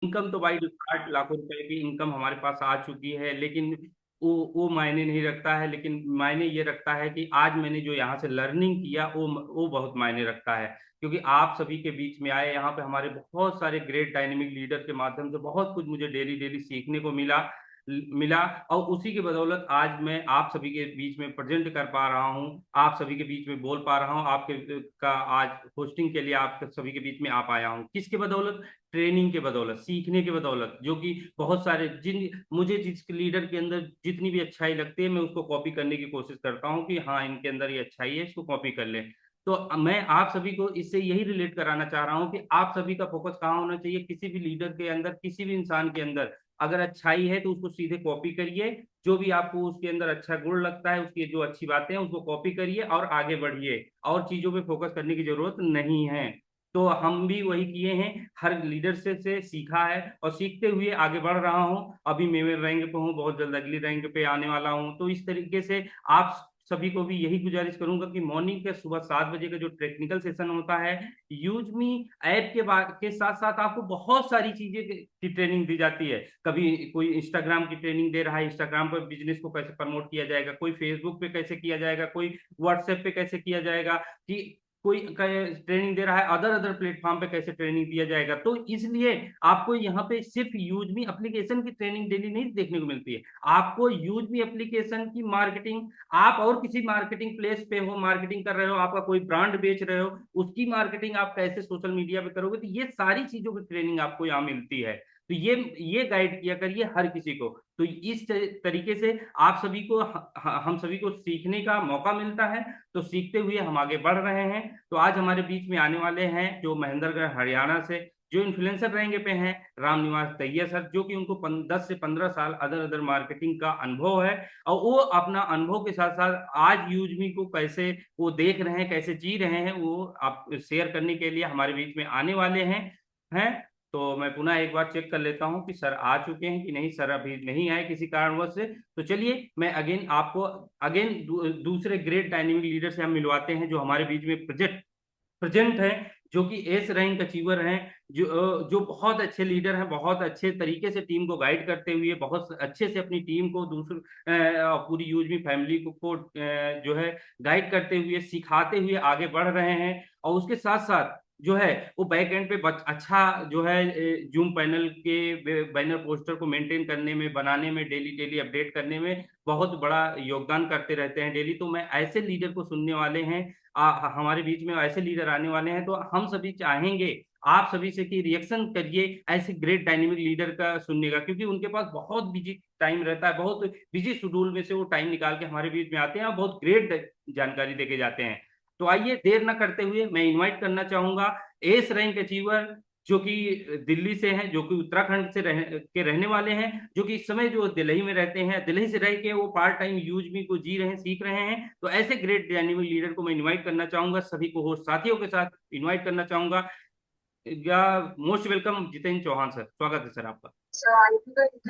Income तो भाई 60 लाख रुपए की इनकम हमारे पास आ चुकी है, लेकिन वो मायने नहीं रखता है। लेकिन मायने ये रखता है कि आज मैंने जो यहाँ से लर्निंग किया वो बहुत मायने रखता है। क्योंकि आप सभी के बीच में आए, यहाँ पे हमारे बहुत सारे ग्रेट डायनेमिक लीडर के माध्यम से बहुत कुछ मुझे डेली डेली सीखने को मिला। और उसी की बदौलत आज मैं आप सभी के बीच में प्रेजेंट कर पा रहा हूँ, आप सभी के बीच में बोल पा रहा हूँ, आपके का आज होस्टिंग के लिए आप सभी के बीच में आ पाया हूँ। किसके बदौलत? ट्रेनिंग के बदौलत, सीखने के बदौलत। जो कि बहुत सारे जिन मुझे जिस लीडर के अंदर जितनी भी अच्छाई लगती है, मैं उसको कॉपी करने की कोशिश करता हूँ कि हाँ, इनके अंदर ये अच्छाई है, इसको कॉपी कर ले। तो मैं आप सभी को इससे यही रिलेट कराना चाह रहा हूँ कि आप सभी का फोकस कहाँ होना चाहिए, किसी भी लीडर के अंदर, किसी भी इंसान के अंदर अगर अच्छाई है तो उसको सीधे कॉपी करिए। जो भी आपको उसके अंदर अच्छा गुण लगता है, उसकी जो अच्छी बातें हैं, उसको कॉपी करिए और आगे बढ़िए। और चीजों पे फोकस करने की जरूरत नहीं है। तो हम भी वही किए हैं, हर लीडर से सीखा है और सीखते हुए आगे बढ़ रहा हूँ। अभी मैं रैंक पे हूँ, बहुत जल्द अगली रैंक पे आने वाला हूँ। तो इस तरीके से आप सभी को भी यही गुजारिश करूंगा कि मॉर्निंग के सुबह 7 बजे का जो टेक्निकल सेशन होता है, यूज मी ऐप के साथ साथ आपको बहुत सारी चीजें की ट्रेनिंग दी जाती है। कभी कोई इंस्टाग्राम की ट्रेनिंग दे रहा है, इंस्टाग्राम पर बिजनेस को कैसे प्रमोट किया जाएगा, कोई फेसबुक पे कैसे किया जाएगा, कोई व्हाट्सएप पे कैसे किया जाएगा, कि कोई ट्रेनिंग दे रहा है अदर अदर प्लेटफॉर्म पे कैसे ट्रेनिंग दिया जाएगा। तो इसलिए आपको यहाँ पे सिर्फ यूज मी एप्लीकेशन की ट्रेनिंग डेली नहीं देखने को मिलती है, आपको यूज मी एप्लीकेशन की मार्केटिंग, आप और किसी मार्केटिंग प्लेस पे हो, मार्केटिंग कर रहे हो, आपका कोई ब्रांड बेच रहे हो, उसकी मार्केटिंग आप कैसे सोशल मीडिया पे करोगे, तो ये सारी चीजों की ट्रेनिंग आपको यहाँ मिलती है। तो ये गाइड किया करिए हर किसी को। तो इस तरीके से आप सभी को हम सभी को सीखने का मौका मिलता है। तो सीखते हुए हम आगे बढ़ रहे हैं। तो आज हमारे बीच में आने वाले हैं जो महेंद्रगढ़ हरियाणा से जो इन्फ्लुएंसर रहेंगे पे हैं, राम निवास दहिया सर, जो कि उनको 10 से 15 साल अदर अदर मार्केटिंग का अनुभव है। और वो अपना अनुभव के साथ साथ आज यूजमी को कैसे वो देख रहे हैं, कैसे जी रहे हैं, वो आप शेयर करने के लिए हमारे बीच में आने वाले हैं। तो मैं पुनः एक बार चेक कर लेता हूं कि सर आ चुके हैं कि नहीं। सर अभी नहीं आए किसी कारणवश से। तो चलिए मैं अगेन आपको दूसरे ग्रेट डायनेमिक लीडर से हम मिलवाते हैं जो हमारे बीच में प्रेजेंट है, जो कि एस रैंक अचीवर हैं, जो बहुत अच्छे लीडर हैं, बहुत अच्छे तरीके से टीम को गाइड करते हुए, बहुत अच्छे से अपनी टीम को दूसरे पूरी यूजमी फैमिली जो है गाइड करते हुए, सिखाते हुए आगे बढ़ रहे हैं। और उसके साथ साथ जो है वो बैक एंड पे अच्छा जो है जूम पैनल के बैनर पोस्टर को मेंटेन करने में, बनाने में, डेली डेली अपडेट करने में बहुत बड़ा योगदान करते रहते हैं डेली। तो मैं ऐसे लीडर को सुनने वाले हैं, हमारे बीच में ऐसे लीडर आने वाले हैं। तो हम सभी चाहेंगे आप सभी से कि रिएक्शन करिए ऐसे ग्रेट डायनेमिक लीडर का सुनने का, क्योंकि उनके पास बहुत बिजी टाइम रहता है, बहुत बिजी शेड्यूल में से वो टाइम निकाल के हमारे बीच में आते हैं और बहुत ग्रेट जानकारी देके जाते हैं। तो आइए देर न करते हुए मैं इनवाइट करना चाहूंगा एस रैंक अचीवर, जो कि दिल्ली से हैं, जो कि उत्तराखंड के रहने वाले हैं, जो कि इस समय जो दिल्ली में रहते हैं, दिल्ली से रह के वो पार्ट टाइम यूजमी को जी रहे हैं, सीख रहे हैं। तो ऐसे ग्रेट डायनेमिक लीडर को मैं इनवाइट करना चाहूंगा, सभी को होस्ट साथियों के साथ इनवाइट करना चाहूंगा। या most welcome Jitendra Chauhan sir, स्वागत है सर आपका।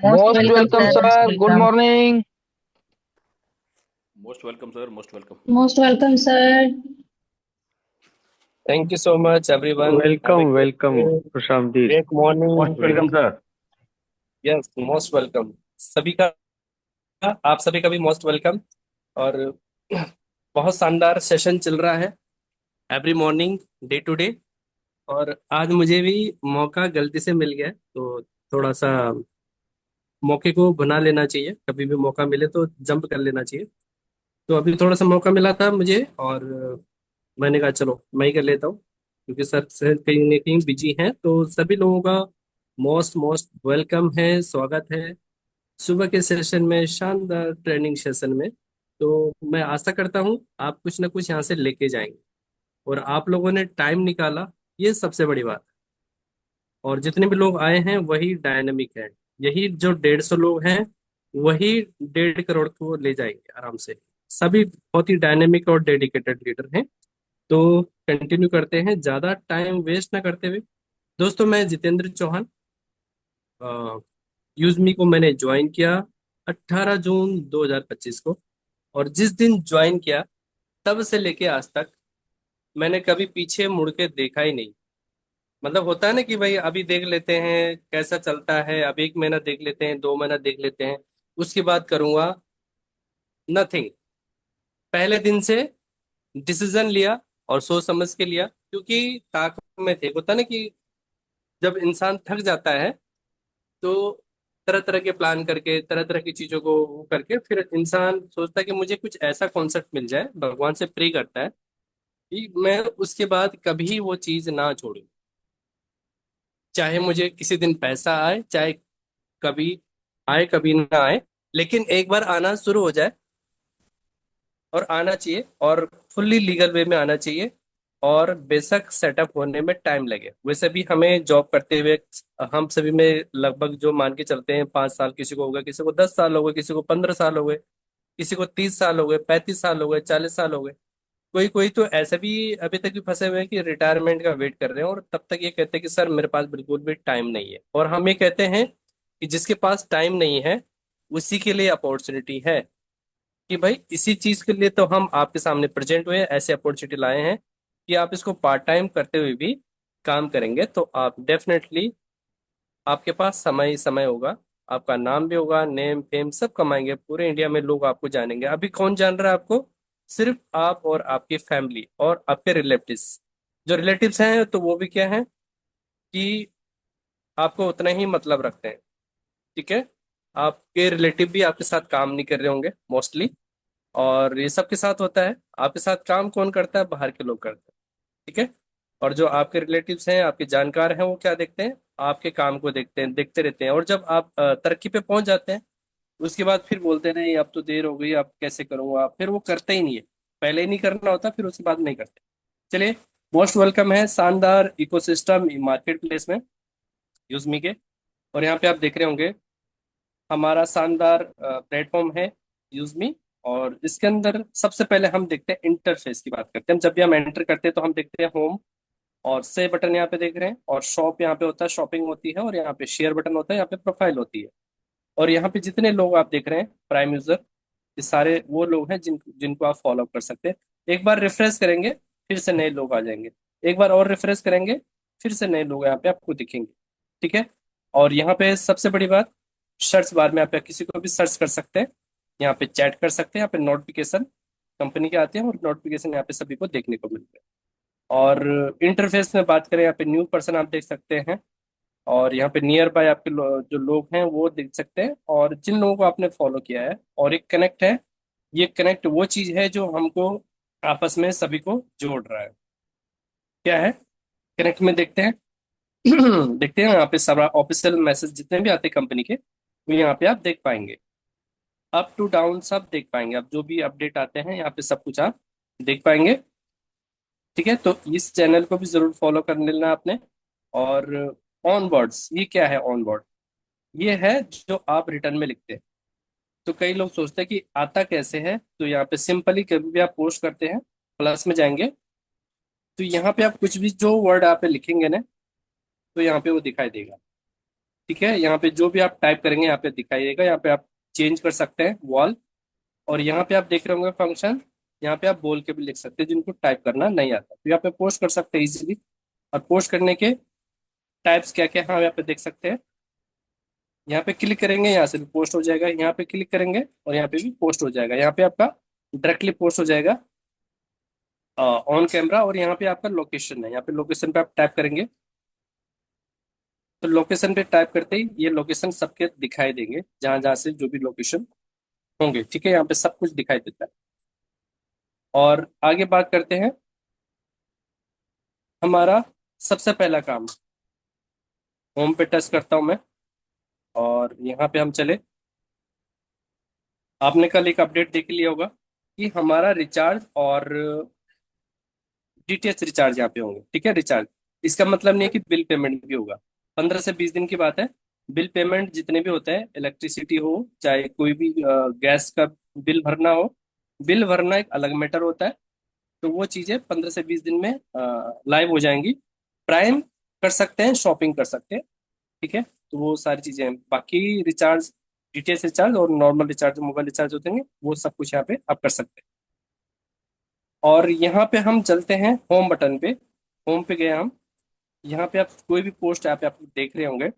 Most most welcome welcome sir, most sir, good welcome. Morning. Most welcome sir, most welcome. Most welcome sir. Thank you so much everyone. Welcome welcome Prashant ji. Great most morning. Welcome sir. Yes, most welcome सभी का। आप सभी का भी most welcome. और बहुत शानदार session चल रहा है every morning, day to day. और आज मुझे भी मौका गलती से मिल गया, तो थोड़ा सा मौके को बना लेना चाहिए। कभी भी मौका मिले तो जंप कर लेना चाहिए। तो अभी थोड़ा सा मौका मिला था मुझे, और मैंने कहा चलो मैं ही कर लेता हूँ, क्योंकि सर कहीं ना कहीं बिजी हैं। तो सभी लोगों का मोस्ट मोस्ट वेलकम है, स्वागत है सुबह के सेशन में, शानदार ट्रेनिंग सेशन में। तो मैं आशा करता हूँ आप कुछ ना कुछ यहाँ से लेके जाएंगे, और आप लोगों ने टाइम निकाला, ये सबसे बड़ी बात है। और जितने भी लोग आए हैं वही डायनेमिक है। यही जो 150 लोग हैं, वही 1.5 करोड़ को ले जाएंगे आराम से। सभी बहुत ही डायनेमिक और डेडिकेटेड लीडर हैं। तो कंटिन्यू करते हैं, ज्यादा टाइम वेस्ट ना करते हुए। दोस्तों, मैं जितेंद्र चौहान, यूजमी को मैंने ज्वाइन किया 18 जून 2025 को। और जिस दिन ज्वाइन किया तब से लेके आज तक मैंने कभी पीछे मुड़ के देखा ही नहीं। मतलब होता है ना कि भाई अभी देख लेते हैं कैसा चलता है, अब 1 महीना देख लेते हैं, 2 महीना देख लेते हैं, उसके बाद करूंगा नथिंग। पहले दिन से डिसीजन लिया और सोच समझ के लिया, क्योंकि ताकत में थे। होता है ना कि जब इंसान थक जाता है तो तरह तरह के प्लान करके, तरह तरह की चीजों को वो करके, फिर इंसान सोचता है कि मुझे कुछ ऐसा कॉन्सेप्ट मिल जाए, भगवान से प्रे करता है कि मैं उसके बाद कभी वो चीज ना छोड़ूं। चाहे मुझे किसी दिन पैसा आए, चाहे कभी आए कभी ना आए, लेकिन एक बार आना शुरू हो जाए, और आना चाहिए, और फुल्ली लीगल वे में आना चाहिए। और बेशक सेटअप होने में टाइम लगे, वैसे भी हमें जॉब करते हुए हम सभी में लगभग जो मान के चलते हैं 5 साल किसी को हो गए, किसी को 10 साल हो गए, किसी को 15 साल हो गए, किसी को 30 साल हो गए, 35 साल हो गए, 40 साल हो गए। कोई कोई तो ऐसे भी अभी तक भी फंसे हुए हैं कि रिटायरमेंट का वेट कर रहे हैं, और तब तक ये कहते हैं कि सर मेरे पास बिल्कुल भी टाइम नहीं है। और हम ये कहते हैं कि जिसके पास टाइम नहीं है उसी के लिए अपॉर्चुनिटी है, कि भाई इसी चीज के लिए तो हम आपके सामने प्रेजेंट हुए हैं, ऐसे अपॉर्चुनिटी लाए हैं कि आप इसको पार्ट टाइम करते हुए भी काम करेंगे तो आप डेफिनेटली, आपके पास समय ही समय होगा, आपका नाम भी होगा, नेम फेम सब कमाएंगे, पूरे इंडिया में लोग आपको जानेंगे। अभी कौन जान रहा है आपको? सिर्फ आप और आपकी फैमिली और आपके रिलेटिव्स। जो रिलेटिव्स हैं तो वो भी क्या है कि आपको उतना ही मतलब रखते हैं। ठीक है, आपके रिलेटिव भी आपके साथ काम नहीं कर रहे होंगे मोस्टली, और ये सबके साथ होता है। आपके साथ काम कौन करता है? बाहर के लोग करते हैं। ठीक है, और जो आपके रिलेटिव्स हैं, आपके जानकार हैं, वो क्या देखते हैं? आपके काम को देखते हैं, देखते रहते हैं। और जब आप तरक्की पे पहुंच जाते हैं उसके बाद फिर बोलते हैं नहीं अब तो देर हो गई, अब कैसे करूंगा, फिर वो करते ही नहीं है। पहले ही नहीं करना होता, फिर उसके बाद नहीं करते। चलिए, मोस्ट वेलकम है शानदार इकोसिस्टम मार्केट प्लेस में, यूजमी के। और यहाँ पे आप देख रहे होंगे हमारा शानदार प्लेटफॉर्म है यूजमी। और इसके अंदर सबसे पहले हम देखते हैं इंटरफेस की बात करते हैं। जब भी हम एंटर करते हैं तो हम देखते हैं होम, और से बटन यहाँ पे देख रहे हैं, और शॉप यहाँ पे होता है, शॉपिंग होती है, और यहाँ पे शेयर बटन होता है, यहाँ पे प्रोफाइल होती है। और यहाँ पे जितने लोग आप देख रहे हैं प्राइम यूजर, ये सारे वो लोग हैं जिनको आप फॉलो कर सकते हैं। एक बार रिफ्रेश करेंगे फिर से नए लोग आ जाएंगे, एक बार और रिफ्रेश करेंगे फिर से नए लोग यहाँ पे आपको दिखेंगे। ठीक है, और यहाँ पे सबसे बड़ी बात, सर्च बार में आप किसी को भी सर्च कर सकते हैं, यहाँ पे चैट कर सकते हैं, यहाँ पे नोटिफिकेशन कंपनी के आते हैं, और नोटिफिकेशन यहाँ पे सभी को देखने को मिलते हैं। और इंटरफेस में बात करें, यहाँ पे न्यू पर्सन आप देख सकते हैं, और यहाँ पे नियर बाय आपके जो लोग हैं वो देख सकते हैं, और जिन लोगों को आपने फॉलो किया है। और एक कनेक्ट है, ये कनेक्ट वो चीज है जो हमको आपस में सभी को जोड़ रहा है। क्या है कनेक्ट में? देखते हैं देखते हैं यहाँ पे सारा ऑफिशियल मैसेज जितने भी आते हैं कंपनी के, वो यहाँ पे आप देख पाएंगे। अप टू डाउन सब देख पाएंगे, आप जो भी अपडेट आते हैं यहाँ पे सब कुछ आप देख पाएंगे। ठीक है, तो इस चैनल को भी जरूर फॉलो कर लेना आपने। और ऑन बोर्ड्स, ये क्या है ऑन बोर्ड? ये है जो आप रिटर्न में लिखते हैं। तो कई लोग सोचते हैं कि आता कैसे है, तो यहाँ पे सिंपली कभी भी आप पोस्ट करते हैं, प्लस में जाएंगे, तो यहाँ पे आप कुछ भी जो वर्ड आप लिखेंगे ना, तो यहाँ पे वो दिखाई देगा। ठीक है, यहाँ पे जो भी आप टाइप करेंगे यहाँ पे दिखाई देगा। यहाँ पे आप चेंज कर सकते हैं वॉल, और यहाँ पे आप देख रहे होंगे फंक्शन, यहाँ पे आप बोल के भी लिख सकते हैं जिनको टाइप करना नहीं आता, तो यहाँ पे पोस्ट कर सकते हैं इजीली। और पोस्ट करने के टाइप्स क्या क्या, हाँ यहाँ पे देख सकते हैं। यहाँ पे क्लिक करेंगे, यहाँ से भी पोस्ट हो जाएगा, यहाँ पे क्लिक करेंगे और यहाँ पे भी पोस्ट हो जाएगा। यहाँ पे आपका डायरेक्टली पोस्ट हो जाएगा ऑन कैमरा। और यहाँ पे आपका लोकेशन है, यहाँ पे लोकेशन पे आप टाइप करेंगे, तो लोकेशन पे टाइप करते ही ये लोकेशन सबके दिखाई देंगे, जहां जहां से जो भी लोकेशन होंगे। ठीक है, यहाँ पे सब कुछ दिखाई देता है। और आगे बात करते हैं, हमारा सबसे पहला काम, होम पे टच करता हूं मैं, और यहाँ पे हम चले। आपने कल एक अपडेट देख लिया होगा कि हमारा रिचार्ज और डीटीएच रिचार्ज यहाँ पे होंगे। ठीक है, रिचार्ज इसका मतलब नहीं है कि बिल पेमेंट भी होगा। 15 से 20 दिन की बात है। बिल पेमेंट जितने भी होते हैं, इलेक्ट्रिसिटी हो चाहे कोई भी गैस का बिल भरना हो, बिल भरना एक अलग मैटर होता है। तो वो चीजें 15 से 20 दिन में लाइव हो जाएंगी। प्राइम कर सकते हैं, शॉपिंग कर सकते हैं। ठीक है, तो वो सारी चीजें हैं। बाकी रिचार्ज, डीटीएच रिचार्ज और नॉर्मल रिचार्ज, मोबाइल रिचार्ज होते हैं, वो सब कुछ यहाँ पे आप कर सकते हैं। और यहाँ पे हम चलते हैं होम बटन पे। होम पे गए हम, यहाँ पे आप कोई भी पोस्ट यहाँ पे आप देख रहे होंगे,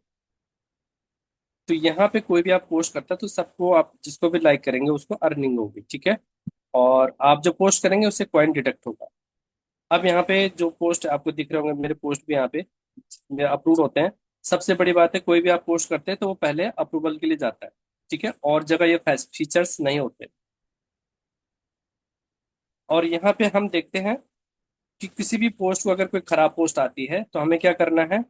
तो यहाँ पे कोई भी आप पोस्ट करता है तो सबको आप जिसको भी लाइक करेंगे उसको अर्निंग होगी, ठीक है। और आप जो पोस्ट करेंगे उससे कॉइन डिडक्ट होगा। अब यहाँ पे जो पोस्ट आपको दिख रहे होंगे, मेरे पोस्ट भी यहाँ पे अप्रूव होते हैं। सबसे बड़ी बात है, कोई भी आप पोस्ट करते हैं तो वो पहले अप्रूवल के लिए जाता है, ठीक है। और जगह ये फीचर्स नहीं होते। और यहाँ पे हम देखते हैं कि किसी भी पोस्ट को अगर कोई खराब पोस्ट आती है तो हमें क्या करना है,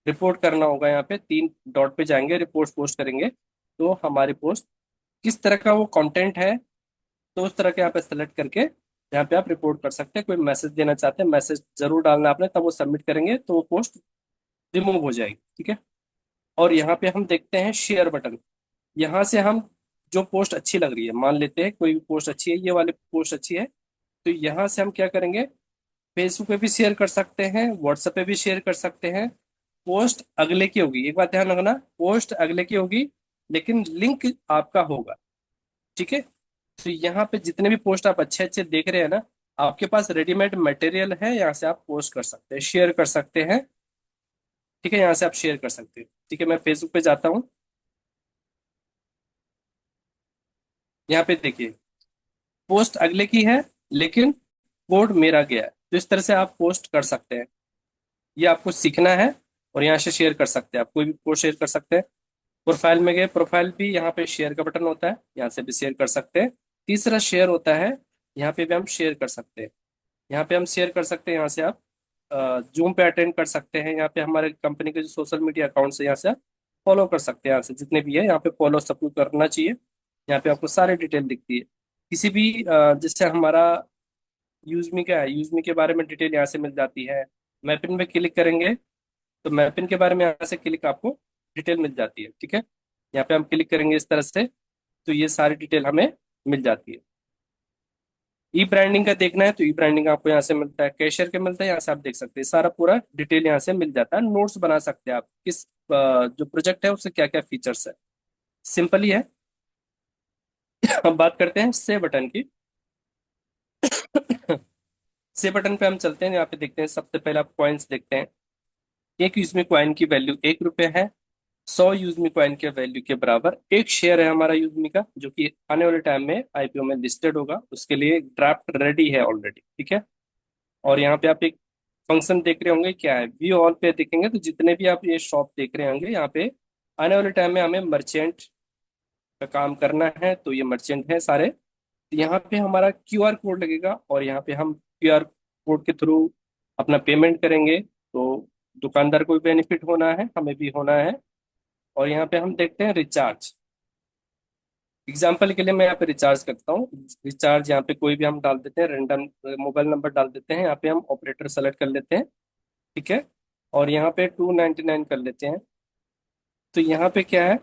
रिपोर्ट करना होगा। यहाँ पे 3 डॉट पे जाएंगे, रिपोर्ट पोस्ट करेंगे तो हमारी पोस्ट किस तरह का वो कंटेंट है, तो उस तरह के यहाँ पे सेलेक्ट करके यहाँ पे आप रिपोर्ट कर सकते हैं। कोई मैसेज देना चाहते हैं, मैसेज जरूर डालना आपने, तब वो सबमिट करेंगे तो वो पोस्ट रिमूव हो जाएगी, ठीक है। और यहाँ पे हम देखते हैं शेयर बटन। यहाँ से हम जो पोस्ट अच्छी लग रही है, मान लेते हैं कोई भी पोस्ट अच्छी है, ये वाली पोस्ट अच्छी है, तो यहाँ से हम क्या करेंगे, फेसबुक पे भी शेयर कर सकते हैं, व्हाट्सएप पे भी शेयर कर सकते हैं। पोस्ट अगले की होगी, एक बात ध्यान रखना, पोस्ट अगले की होगी लेकिन लिंक आपका होगा, ठीक है। तो यहाँ पे जितने भी पोस्ट आप अच्छे अच्छे देख रहे हैं ना, आपके पास रेडीमेड मटेरियल है, यहाँ से आप पोस्ट कर सकते हैं, शेयर कर सकते हैं, ठीक है। यहाँ से आप शेयर कर सकते हैं, ठीक है। मैं फेसबुक पे जाता हूँ, यहाँ पे देखिए पोस्ट अगले की है लेकिन कोड मेरा गया है। तो इस तरह से आप पोस्ट कर सकते हैं, ये आपको सीखना है। और यहाँ से शेयर कर सकते हैं, आप कोई भी पोस्ट शेयर कर सकते हैं। प्रोफाइल में गए, प्रोफाइल भी यहाँ पे शेयर का बटन होता है, यहाँ से भी शेयर कर सकते हैं। तीसरा शेयर होता है, यहाँ पे भी हम शेयर कर सकते हैं। यहाँ पे हम शेयर कर सकते हैं, यहाँ से आप जूम पे अटेंड कर सकते हैं। यहाँ पे हमारे कंपनी के जो सोशल मीडिया अकाउंट्स है, यहाँ से आप फॉलो कर सकते हैं। यहाँ से जितने भी है, यहाँ पे फॉलो सबको करना चाहिए। यहाँ पे आपको सारी डिटेल दिखती है। किसी भी जैसे हमारा यूजमी का है, यूजमी के बारे में डिटेल यहाँ से मिल जाती है। मैपिन में क्लिक करेंगे तो मैपिन के बारे में यहाँ से क्लिक आपको डिटेल मिल जाती है, ठीक है। यहाँ पे हम क्लिक करेंगे इस तरह से, तो ये सारी डिटेल हमें मिल जाती है। ई ब्रांडिंग का देखना है तो ई ब्रांडिंग आपको यहाँ से मिलता है, कैशियर के मिलता है, यहाँ से आप देख सकते हैं सारा पूरा डिटेल यहाँ से मिल जाता है। नोट्स बना सकते हैं आप, किस जो प्रोजेक्ट है उससे क्या क्या फीचर्स है, सिंपल ही है। हम बात करते हैं से बटन की। से बटन पे हम चलते हैं, यहाँ पे देखते हैं सबसे पहले आप कॉइन्स देखते हैं। एक यूज में कॉइन की वैल्यू 1 रुपये है। 100 यूजमी कॉइन के वैल्यू के बराबर एक शेयर है हमारा यूजमी का, जो कि आने वाले टाइम में आईपीओ में लिस्टेड होगा। उसके लिए ड्राफ्ट रेडी है ऑलरेडी, ठीक है। और यहाँ पे आप एक फंक्शन देख रहे होंगे, क्या है, व्यू ऑल पे देखेंगे तो जितने भी आप ये शॉप देख रहे होंगे, यहाँ पे आने वाले टाइम में हमें मर्चेंट का काम करना है, तो ये मर्चेंट है सारे। तो यहाँ पे हमारा क्यूआर कोड लगेगा और यहाँ पे हम क्यूआर कोड के थ्रू अपना पेमेंट करेंगे, तो दुकानदार को भी बेनिफिट होना है, हमें भी होना है। और यहाँ पे हम देखते हैं रिचार्ज। एग्जाम्पल के लिए मैं यहाँ पे रिचार्ज करता हूँ। रिचार्ज यहाँ पे कोई भी हम डाल देते हैं, रेंडम मोबाइल नंबर डाल देते हैं, यहाँ पे हम ऑपरेटर सेलेक्ट कर लेते हैं, ठीक है। और यहाँ पे 299 कर लेते हैं। तो यहाँ पे क्या है,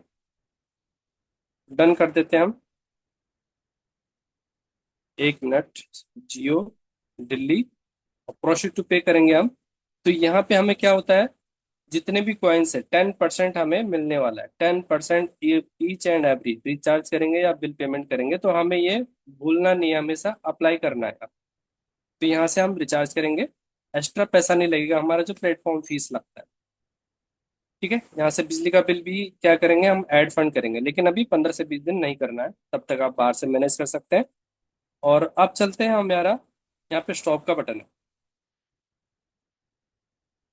डन कर देते हैं हम। 1 मिनट, जियो दिल्ली, और प्रोसीड टू पे करेंगे हम। तो यहाँ पे हमें क्या होता है, जितने भी कॉइन्स है 10% हमें मिलने वाला है। 10% ईच एंड एवरी रिचार्ज करेंगे या बिल पेमेंट करेंगे तो हमें ये भूलना नहीं है, हमेशा अप्लाई करना है। तो यहाँ से हम रिचार्ज करेंगे, एक्स्ट्रा पैसा नहीं लगेगा, हमारा जो प्लेटफॉर्म फीस लगता है, ठीक है। यहाँ से बिजली का बिल भी क्या करेंगे, हम ऐड फंड करेंगे, लेकिन अभी 15 से 20 दिन नहीं करना है, तब तक आप बाहर से मैनेज कर सकते हैं। और अब चलते हैं हमारा, यहाँ पे स्टॉप का बटन है।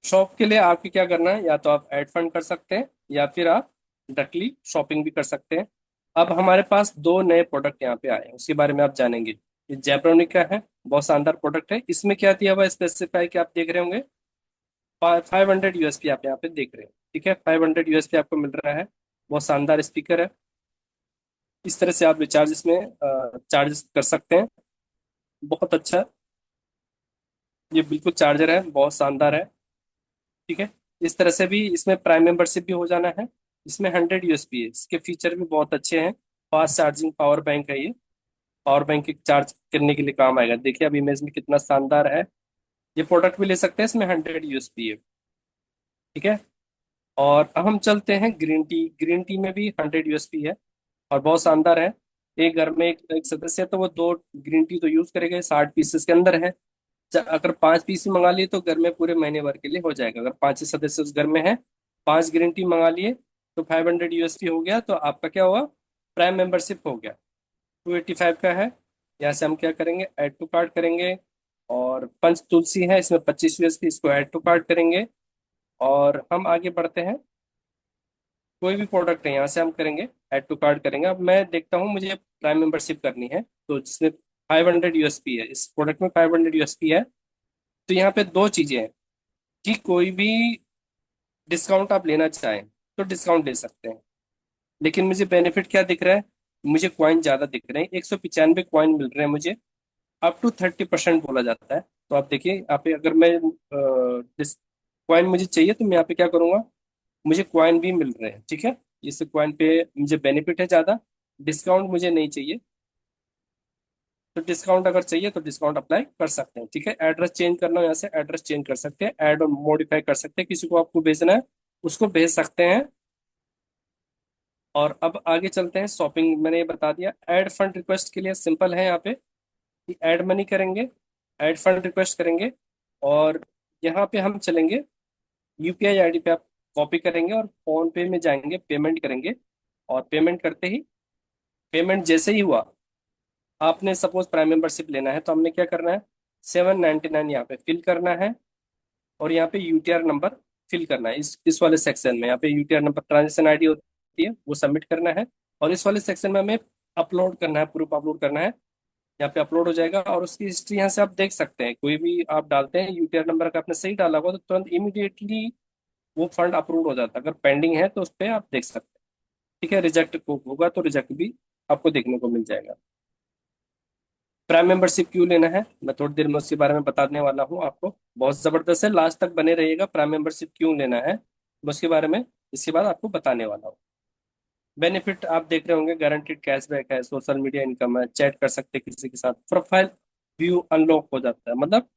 शॉप के लिए आपको क्या करना है, या तो आप ऐड फंड कर सकते हैं या फिर आप डायरेक्टली शॉपिंग भी कर सकते हैं। अब हमारे पास 2 नए प्रोडक्ट यहाँ पे आए हैं, उसके बारे में आप जानेंगे। ये जेब्रोनिक का है, बहुत शानदार प्रोडक्ट है। इसमें क्या दिया हुआ स्पेसिफाई कि आप देख रहे होंगे 500 यूएसपी आप यहाँ पे देख रहे हैं, ठीक है। 500 यूएसपी आपको मिल रहा है, बहुत शानदार स्पीकर है। इस तरह से आप रिचार्ज इसमें चार्ज कर सकते हैं, बहुत अच्छा। ये बिल्कुल चार्जर है, बहुत शानदार है, ठीक है। इस तरह से भी इसमें प्राइम मेंबरशिप भी हो जाना है। इसमें 100 यूएसपी है, इसके फीचर भी बहुत अच्छे हैं। फास्ट चार्जिंग पावर बैंक है ये, पावर बैंक की चार्ज करने के लिए काम आएगा। देखिए अब इमेज में कितना शानदार है। ये प्रोडक्ट भी ले सकते हैं, इसमें 100 यूएसपी है, ठीक है। और अब हम चलते हैं ग्रीन टी। ग्रीन टी में भी 100 यूएसपी है और बहुत शानदार है। एक घर में एक सदस्य है तो वो 2 ग्रीन टी तो यूज करेगा, 60 पीसेस के अंदर है। अगर 5 पीसी मंगा लिए तो घर में पूरे महीने भर के लिए हो जाएगा। अगर 5 ही सदस्य उस घर में है, 5 ग्रीन टी मंगा लिए तो 500 USP हो गया, तो आपका क्या हुआ, प्राइम मेंबरशिप हो गया। 285 का है। यहाँ से हम क्या करेंगे, ऐड टू कार्ट करेंगे। और पंच तुलसी है, इसमें 25 USP, इसको ऐड टू कार्ट करेंगे। और हम आगे बढ़ते हैं, कोई भी प्रोडक्ट है यहाँ से हम करेंगे ऐड टू कार्ट करेंगे। अब मैं देखता हूँ मुझे प्राइम मेंबरशिप करनी है, तो जिसमें 500 USP है, इस प्रोडक्ट में 500 USP है। तो यहाँ पे दो चीजें हैं कि कोई भी डिस्काउंट आप लेना चाहें तो डिस्काउंट ले सकते हैं, लेकिन मुझे बेनिफिट क्या दिख रहा है, मुझे कॉइन ज्यादा दिख रहे हैं, 195 कॉइन मिल रहे हैं मुझे। अप टू 30% बोला जाता है। तो आप देखिए यहाँ पे, अगर मैं कॉइन मुझे चाहिए तो मैं यहाँ पे क्या करूंगा, मुझे कॉइन भी मिल रहे हैं, ठीक है। इस कॉइन पे मुझे बेनिफिट है ज्यादा, डिस्काउंट मुझे नहीं चाहिए। तो डिस्काउंट अगर चाहिए तो डिस्काउंट अप्लाई कर सकते हैं, ठीक है। एड्रेस चेंज करना हो यहाँ से एड्रेस चेंज कर सकते हैं, ऐड और मॉडिफाई कर सकते हैं, किसी को आपको भेजना है उसको भेज सकते हैं। और अब आगे चलते हैं, शॉपिंग मैंने ये बता दिया। ऐड फंड रिक्वेस्ट के लिए सिंपल है यहाँ पे कि ऐड मनी करेंगे, ऐड फंड रिक्वेस्ट करेंगे। और यहाँ पे हम चलेंगे, UPI ID पे आप कॉपी करेंगे और फोन पे में जाएंगे, पेमेंट करेंगे। और पेमेंट करते ही, पेमेंट जैसे ही हुआ, आपने सपोज प्राइम मेंबरशिप लेना है तो हमने क्या करना है, 799 यहाँ पे फिल करना है। और यहाँ पे UTR नंबर फिल करना है, इस वाले सेक्शन में। यहाँ पे UTR नंबर ट्रांजेक्शन ID होती है, वो सबमिट करना है। और इस वाले सेक्शन में हमें अपलोड करना है, प्रूफ अपलोड करना है। यहाँ पे अपलोड हो जाएगा और उसकी हिस्ट्री यहाँ से आप देख सकते हैं। कोई भी आप डालते हैं, UTR नंबर का आपने सही डाला होगा तो तुरंत इमीडिएटली वो फंड अप्रूव हो जाता है। अगर पेंडिंग है तो उस पर आप देख सकते हैं, ठीक है। रिजेक्ट होगा तो रिजेक्ट भी आपको देखने को मिल जाएगा। प्राइम मेंबरशिप क्यों लेना है, मैं थोड़ी देर में उसके बारे में बताने वाला हूँ आपको, बहुत जबरदस्त है, लास्ट तक बने रहिएगा। प्राइम मेंबरशिप क्यों लेना है मैं उसके बारे में इसके बाद आपको बताने वाला हूँ। बेनिफिट आप देख रहे होंगे, गारंटीड कैशबैक है, सोशल मीडिया इनकम है, चैट कर सकते हैं किसी के साथ, प्रोफाइल व्यू अनलॉक हो जाता है, मतलब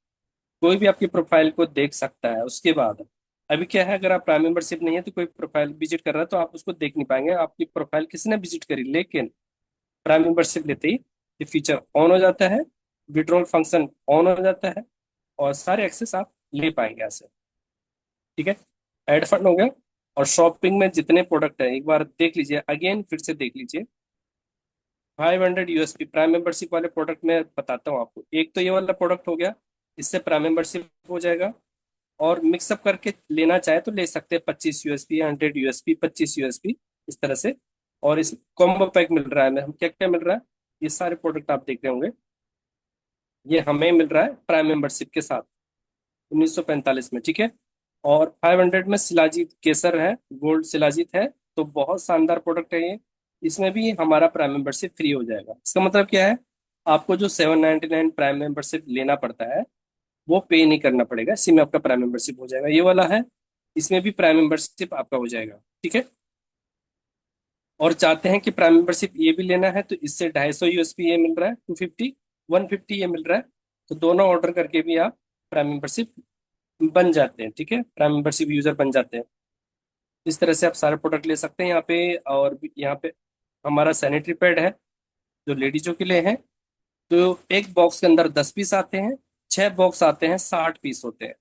कोई भी आपकी प्रोफाइल को देख सकता है। उसके बाद अभी क्या है, अगर आप प्राइम मेंबरशिप नहीं है तो कोई प्रोफाइल विजिट कर रहा है तो आप उसको देख नहीं पाएंगे, आपकी प्रोफाइल किसी ने विजिट करी। लेकिन प्राइम मेंबरशिप लेते ही ये फीचर ऑन हो जाता है, विड्रॉल फंक्शन ऑन हो जाता है, और सारे एक्सेस आप ले पाएंगे ऐसे, ठीक है। एड फंड हो गया। और शॉपिंग में जितने प्रोडक्ट है एक बार देख लीजिए, अगेन फिर से देख लीजिए। 500 USP प्राइम मेंबरशिप वाले प्रोडक्ट में बताता हूँ आपको। एक तो ये वाला प्रोडक्ट हो गया, इससे प्राइम मेंबरशिप हो जाएगा। और मिक्सअप करके लेना चाहे तो ले सकते हैं, 25 USP, 100 USP, 25 USP, इस तरह से। और इस कॉम्बो पैक मिल रहा है, हम क्या क्या मिल रहा है, ये सारे प्रोडक्ट आप देख रहे होंगे, ये हमें मिल रहा है प्राइम मेंबरशिप के साथ 1945 में, ठीक है। और 500 में शिलाजीत केसर है, गोल्ड शिलाजीत है, तो बहुत शानदार प्रोडक्ट है ये। इसमें भी हमारा प्राइम मेंबरशिप फ्री हो जाएगा। इसका मतलब क्या है, आपको जो 799 प्राइम मेंबरशिप लेना पड़ता है वो पे नहीं करना पड़ेगा, इसी में आपका प्राइम मेंबरशिप हो जाएगा। ये वाला है, इसमें भी प्राइम मेंबरशिप आपका हो जाएगा, ठीक है। और चाहते हैं कि प्राइम मेंबरशिप ये भी लेना है तो इससे 250 USP ये मिल रहा है, 250, 150 ये मिल रहा है। तो दोनों ऑर्डर करके भी आप प्राइम मेंबरशिप बन जाते हैं, ठीक है, प्राइम मेंबरशिप यूजर बन जाते हैं। इस तरह से आप सारे प्रोडक्ट ले सकते हैं यहाँ पे। और यहाँ पे हमारा सैनिटरी पैड है जो लेडीजों के लिए है। तो एक बॉक्स के अंदर 10 पीस आते हैं, 6 बॉक्स आते हैं, 60 पीस होते हैं।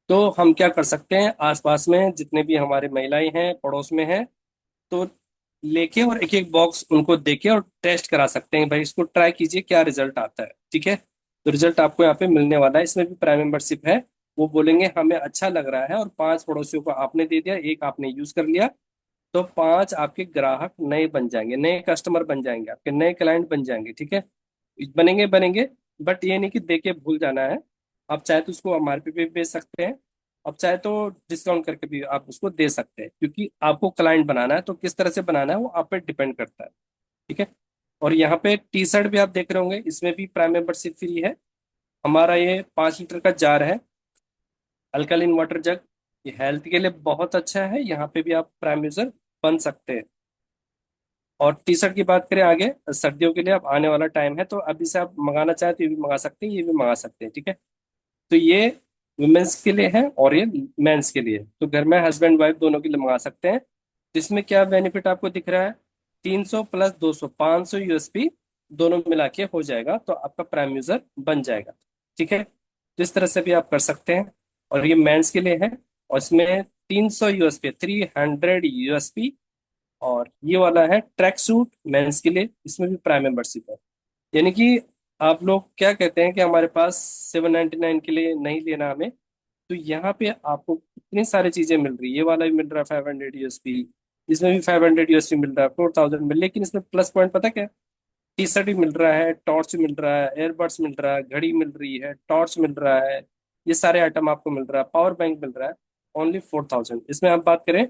तो हम क्या कर सकते हैं, आसपास में जितने भी हमारे महिलाएं हैं, पड़ोस में हैं, तो लेके और एक एक बॉक्स उनको देके और टेस्ट करा सकते हैं, भाई इसको ट्राई कीजिए क्या रिजल्ट आता है, ठीक है। तो रिजल्ट आपको यहाँ पे मिलने वाला है। इसमें भी प्राइम मेंबरशिप है, वो बोलेंगे हमें अच्छा लग रहा है, और 5 पड़ोसियों को आपने दे दिया, एक आपने यूज कर लिया, तो 5 आपके ग्राहक नए बन जाएंगे, नए कस्टमर बन जाएंगे, आपके नए क्लाइंट बन जाएंगे, ठीक है। बनेंगे बनेंगे, बट ये नहीं कि दे के भूल जाना है। आप चाहे तो उसको MRP पे भी बेच सकते हैं, आप चाहे तो डिस्काउंट करके भी आप उसको दे सकते हैं, क्योंकि आपको क्लाइंट बनाना है तो किस तरह से बनाना है वो आप पे डिपेंड करता है, ठीक है। और यहाँ पे T-शर्ट भी आप देख रहे होंगे, इसमें भी प्राइम मेंबरशिप फ्री है। हमारा ये 5 लीटर का जार है, अल्कलीन वाटर जग, ये हेल्थ के लिए बहुत अच्छा है, यहाँ पे भी आप प्राइम यूजर बन सकते हैं। और T-शर्ट की बात करें आगे, सर्दियों के लिए अब आने वाला टाइम है, तो अभी से आप मंगाना चाहें तो ये भी मंगा सकते हैं, ये भी मंगा सकते हैं, ठीक है। तो ये वुमेन्स के लिए है और ये मेंस के लिए है। तो घर में हस्बैंड वाइफ दोनों के लिए मंगा सकते हैं। तो इसमें क्या बेनिफिट आपको दिख रहा है, 300 प्लस 200, 500 USP दोनों मिला के हो जाएगा, तो आपका प्राइम यूजर बन जाएगा, ठीक है। तो इस तरह से भी आप कर सकते हैं। और ये मेंस के लिए है, और इसमें 300 यूएसपी, 300 यूएसपी। और ये वाला है ट्रैक सूट मेंस के लिए, इसमें भी प्राइम मेंबरशिप है। यानी कि आप लोग क्या कहते हैं कि हमारे पास 799 के लिए नहीं लेना हमें, तो यहाँ पे आपको इतनी सारी चीजें मिल रही है। ये वाला भी मिल रहा है 500 यूएसपी, इसमें भी 500 यूएसपी मिल रहा है, 4000 में। लेकिन इसमें प्लस पॉइंट पता क्या है? टी शर्ट भी मिल रहा है, टॉर्च मिल रहा है, एयरबड्स मिल रहा है, घड़ी मिल रही है, टॉर्च मिल रहा है, ये सारे आइटम आपको मिल रहा है, पावर बैंक मिल रहा है। ओनली 4000। इसमें आप बात करें